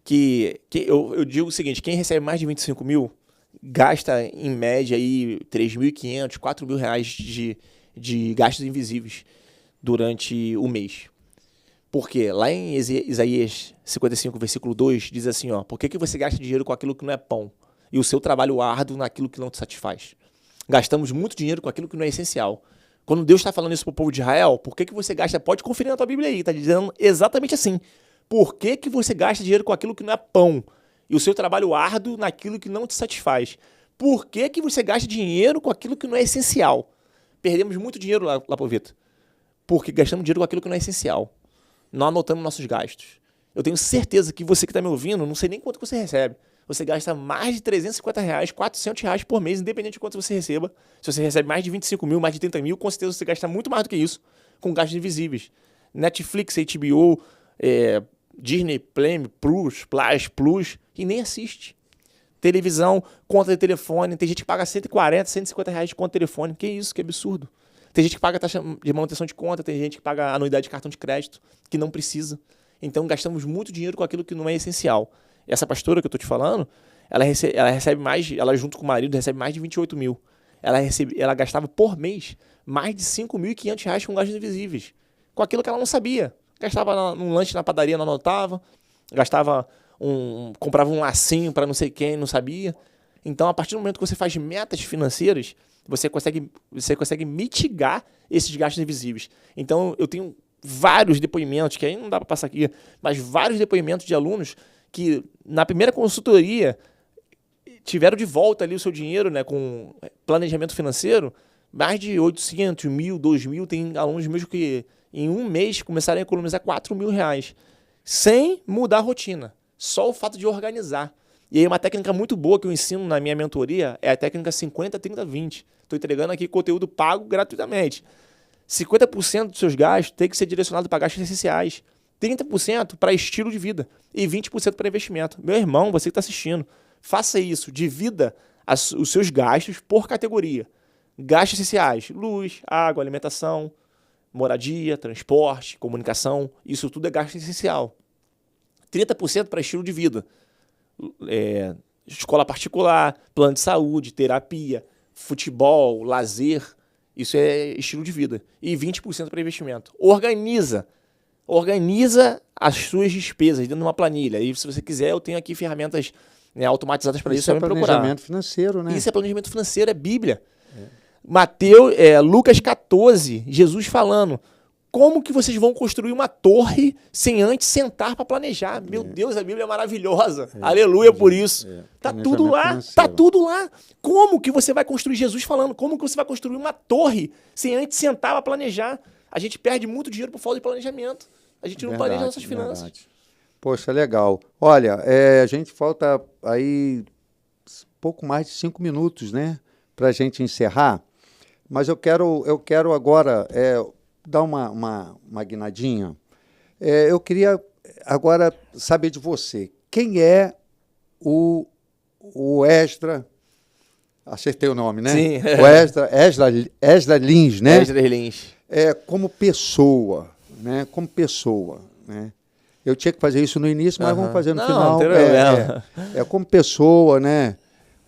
que eu digo o seguinte, quem recebe mais de 25 mil, gasta em média aí 3.500, 4 mil reais de gastos invisíveis durante o mês. Porque lá em Isaías 55, versículo 2, diz assim, ó, por que você gasta dinheiro com aquilo que não é pão e o seu trabalho árduo naquilo que não te satisfaz? Gastamos muito dinheiro com aquilo que não é essencial. Quando Deus está falando isso para o povo de Israel, por que você gasta? Pode conferir na tua Bíblia aí, está dizendo exatamente assim. Por que você gasta dinheiro com aquilo que não é pão e o seu trabalho árduo naquilo que não te satisfaz? Por que você gasta dinheiro com aquilo que não é essencial? Perdemos muito dinheiro lá por Vitor, porque gastamos dinheiro com aquilo que não é essencial. Não anotamos nossos gastos. Eu tenho certeza que você que está me ouvindo, não sei nem quanto você recebe. Você gasta mais de R$350, R$400 por mês, independente de quanto você receba. Se você recebe mais de 25 mil, mais de 30 mil, com certeza você gasta muito mais do que isso com gastos invisíveis. Netflix, HBO, Disney Plus, e nem assiste. Televisão, conta de telefone. Tem gente que paga R$140, R$150 de conta de telefone. Que isso, que absurdo. Tem gente que paga taxa de manutenção de conta, tem gente que paga anuidade de cartão de crédito, que não precisa. Então, gastamos muito dinheiro com aquilo que não é essencial. Essa pastora que eu estou te falando, ela recebe mais, ela junto com o marido, recebe mais de 28 mil. Ela gastava por mês mais de R$5.500 com gastos invisíveis. Com aquilo que ela não sabia. Gastava num lanche na padaria, não anotava. Comprava um lacinho para não sei quem, não sabia. Então, a partir do momento que você faz metas financeiras, você consegue mitigar esses gastos invisíveis. Então, eu tenho vários depoimentos, que aí não dá para passar aqui, mas vários depoimentos de alunos que, na primeira consultoria, tiveram de volta ali o seu dinheiro, né, com planejamento financeiro, mais de 800, 1.000, 2.000. Tem alunos meus que, em um mês, começaram a economizar R$4.000, sem mudar a rotina. Só o fato de organizar. E aí uma técnica muito boa que eu ensino na minha mentoria é a técnica 50-30-20. Estou entregando aqui conteúdo pago gratuitamente. 50% dos seus gastos tem que ser direcionado para gastos essenciais. 30% para estilo de vida e 20% para investimento. Meu irmão, você que está assistindo, faça isso. Divida os seus gastos por categoria. Gastos essenciais: luz, água, alimentação, moradia, transporte, comunicação. Isso tudo é gasto essencial. 30% para estilo de vida. Escola particular, plano de saúde, terapia, futebol, lazer. Isso é estilo de vida. E 20% para investimento. Organiza as suas despesas dentro de uma planilha. E se você quiser, eu tenho aqui ferramentas, né, automatizadas para isso. Isso é planejamento financeiro, né? Isso é planejamento financeiro, é Bíblia. Lucas 14, Jesus falando: como que vocês vão construir uma torre sem antes sentar para planejar? Meu Deus, a Bíblia é maravilhosa. Aleluia por isso. Tá tudo lá, financeiro. Tá tudo lá. Como que você vai construir? Jesus falando, como que você vai construir uma torre sem antes sentar para planejar? A gente perde muito dinheiro por falta de planejamento. A gente não planeja nossas finanças. Verdade. Poxa, legal. Olha, a gente falta aí pouco mais de 5 minutos, né, para a gente encerrar. Mas eu quero agora dar uma guinadinha. Eu queria agora saber de você. Quem é o Esdras? Acertei o nome, né? Sim. O Esdras Lins, né? Esdras Lins. Como pessoa, né? Como pessoa, né? Eu tinha que fazer isso no início, mas vamos fazer no final. Não tem problema. Como pessoa, né?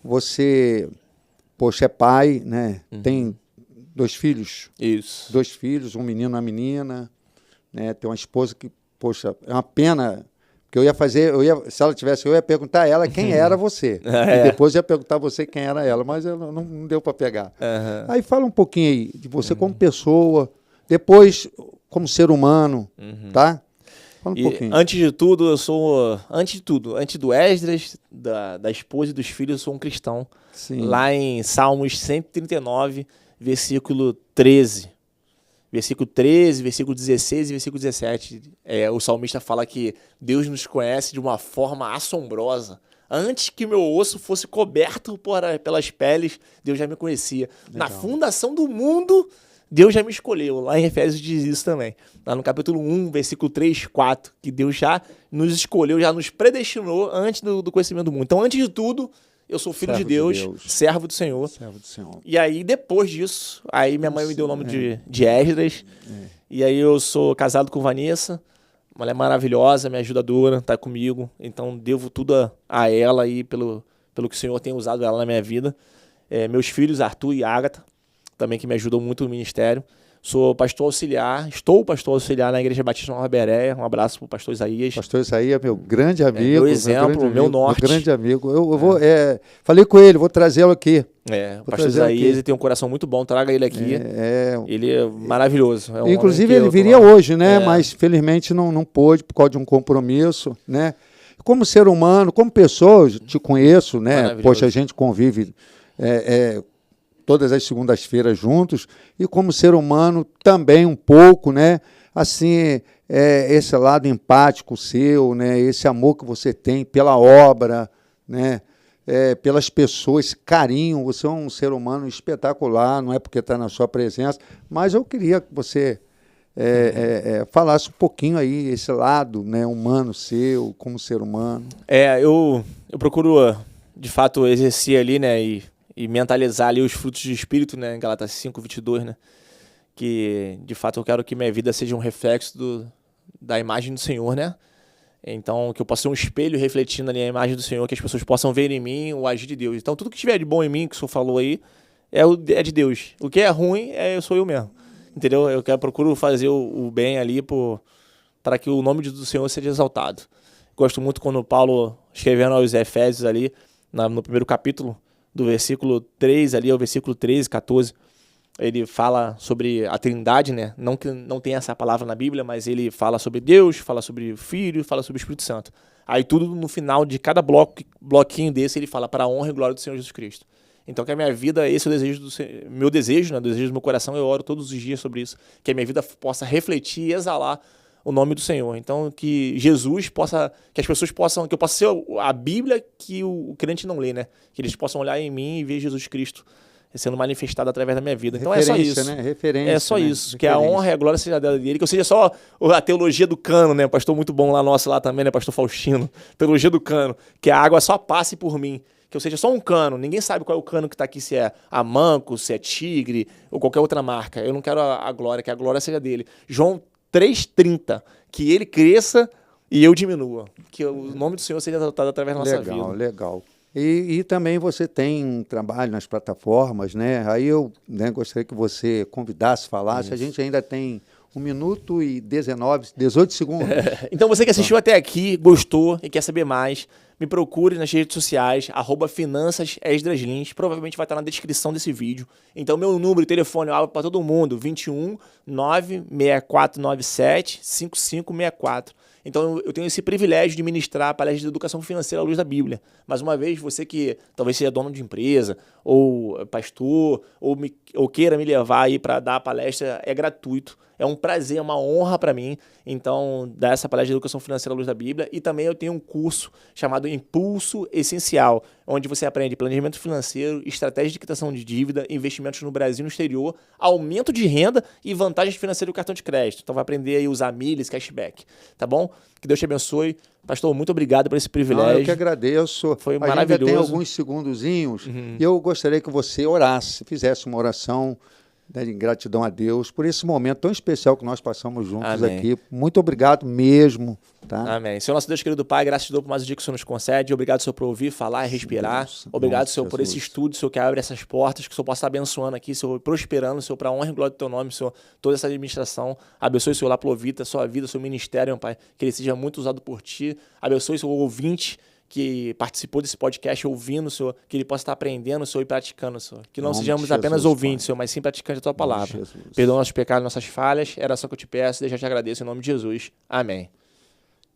Você, poxa, é pai, né? Tem 2 filhos. Isso. 2 filhos, um menino e uma menina, né? Tem uma esposa que, poxa, é uma pena, porque se ela tivesse, eu ia perguntar a ela quem era você. E depois eu ia perguntar a você quem era ela, mas ela não deu para pegar. Aí fala um pouquinho aí de você como pessoa, depois como ser humano, tá? Fala um pouquinho. Antes de tudo, antes do Esdras, da esposa e dos filhos, eu sou um cristão. Sim. Lá em Salmos 139, versículo 13. Versículo 13, versículo 16 e versículo 17. O salmista fala que Deus nos conhece de uma forma assombrosa. Antes que meu osso fosse coberto pelas peles, Deus já me conhecia. Legal. Na fundação do mundo, Deus já me escolheu. Lá em Efésios diz isso também. Lá no capítulo 1, versículo 3, 4, que Deus já nos escolheu, já nos predestinou antes do conhecimento do mundo. Então, antes de tudo, eu sou filho de Deus, servo do Senhor. Servo do Senhor. E aí, depois disso, minha mãe me deu o nome de Esdras. E aí eu sou casado com Vanessa, uma mulher maravilhosa, minha ajudadora, tá comigo. Então, devo tudo a ela aí, pelo que o Senhor tem usado ela na minha vida. Meus filhos, Arthur e Agatha, também que me ajudam muito no ministério. Sou pastor auxiliar, estou pastor auxiliar na Igreja Batista Nova Bereia. Um abraço pro pastor Isaías. Pastor Isaías, meu grande amigo. Meu exemplo, meu norte. Meu grande amigo. Eu vou, falei com ele, vou trazê-lo aqui. O pastor Isaías, ele tem um coração muito bom, traga ele aqui. Ele é maravilhoso. Inclusive, ele viria hoje, né? Mas felizmente não pôde por causa de um compromisso, né? Como ser humano, como pessoa, eu te conheço, né? Poxa, a gente convive todas as segundas-feiras juntos, e como ser humano também um pouco, né? Assim, esse lado empático seu, né? Esse amor que você tem pela obra, né? Pelas pessoas, esse carinho, você é um ser humano espetacular, não é porque está na sua presença, mas eu queria que você falasse um pouquinho aí, esse lado, né, humano seu, como ser humano. Eu procuro, de fato, exercer ali, né, e mentalizar ali os frutos do Espírito, né, em Gálatas 5:22, né, que, de fato, eu quero que minha vida seja um reflexo da imagem do Senhor, né, então, que eu possa ser um espelho refletindo ali a imagem do Senhor, que as pessoas possam ver em mim o agir de Deus. Então, tudo que tiver de bom em mim, que o Senhor falou aí, é de Deus. O que é ruim, sou eu mesmo. Entendeu? Eu procuro fazer o bem ali para que o nome do Senhor seja exaltado. Gosto muito quando Paulo, escrevendo aos Efésios ali, no primeiro capítulo, do versículo 3 ali ao versículo 13, 14, ele fala sobre a Trindade, né? Não que não tem essa palavra na Bíblia, mas ele fala sobre Deus, fala sobre o Filho, fala sobre o Espírito Santo. Aí tudo no final de cada bloquinho desse, ele fala para a honra e glória do Senhor Jesus Cristo. Então que a minha vida, esse é o desejo meu desejo, né? O desejo do meu coração, eu oro todos os dias sobre isso, que a minha vida possa refletir e exalar o nome do Senhor. Então que Jesus possa, que as pessoas possam, que eu possa ser a Bíblia que o crente não lê, né? Que eles possam olhar em mim e ver Jesus Cristo sendo manifestado através da minha vida. Então é só isso. Né? Referência, é só isso. Que a honra e a glória seja dele. Que eu seja só a teologia do cano, né? Pastor muito bom lá nosso lá também, né? Pastor Faustino. Teologia do cano. Que a água só passe por mim. Que eu seja só um cano. Ninguém sabe qual é o cano que está aqui, se é a Manco, se é Tigre ou qualquer outra marca. Eu não quero a glória, que a glória seja dele. João 3,30. Que ele cresça e eu diminua. Que o nome do Senhor seja exaltado através da nossa vida. Legal. E também você tem um trabalho nas plataformas, né? Aí eu gostaria que você convidasse, falasse. Isso. A gente ainda tem 1 minuto e 18 segundos. Então você que assistiu até aqui, gostou e quer saber mais, me procure nas redes sociais, @finançasesdraslins, provavelmente vai estar na descrição desse vídeo. Então meu número de telefone é para todo mundo, 21 96497 5564. Então eu tenho esse privilégio de ministrar a palestra de educação financeira à luz da Bíblia. Mais uma vez, você que talvez seja dono de empresa, ou pastor, ou queira me levar aí para dar a palestra, é gratuito. É um prazer, é uma honra para mim, então, dar essa palestra de educação financeira à luz da Bíblia. E também eu tenho um curso chamado Impulso Essencial, onde você aprende planejamento financeiro, estratégia de quitação de dívida, investimentos no Brasil e no exterior, aumento de renda e vantagens financeiras do cartão de crédito. Então vai aprender aí a usar milhas, cashback, tá bom? Que Deus te abençoe. Pastor, muito obrigado por esse privilégio. Eu que agradeço. Foi maravilhoso. Ainda tem alguns segundozinhos e eu gostaria que você orasse, fizesse uma oração de gratidão a Deus por esse momento tão especial que nós passamos juntos aqui. Muito obrigado mesmo. Tá? Amém. Senhor nosso Deus querido Pai, graças a Deus por mais um dia que o Senhor nos concede. Obrigado, Senhor, por ouvir, falar e respirar. Deus, obrigado, Senhor, por esse estudo, Senhor, que abre essas portas, que o Senhor possa estar abençoando aqui, Senhor, prosperando, Senhor, para a honra e glória do Teu nome, Senhor, toda essa administração. Abençoe, Senhor, lá Plovita, sua vida, seu ministério, meu Pai, que ele seja muito usado por Ti. Abençoe, Senhor, o ouvinte que participou desse podcast, ouvindo, Senhor, que ele possa estar aprendendo, Senhor, e praticando, Senhor. Que não sejamos apenas ouvintes, Senhor, mas sim praticantes da Tua palavra. Perdoa nossos pecados, nossas falhas. Era só que eu te peço, deixa eu te agradeço em nome de Jesus. Amém.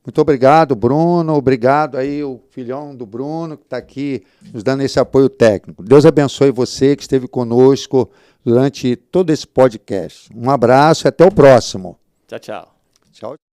Muito obrigado, Bruno. Obrigado aí o filhão do Bruno, que está aqui nos dando esse apoio técnico. Deus abençoe você que esteve conosco durante todo esse podcast. Um abraço e até o próximo. Tchau, tchau. Tchau.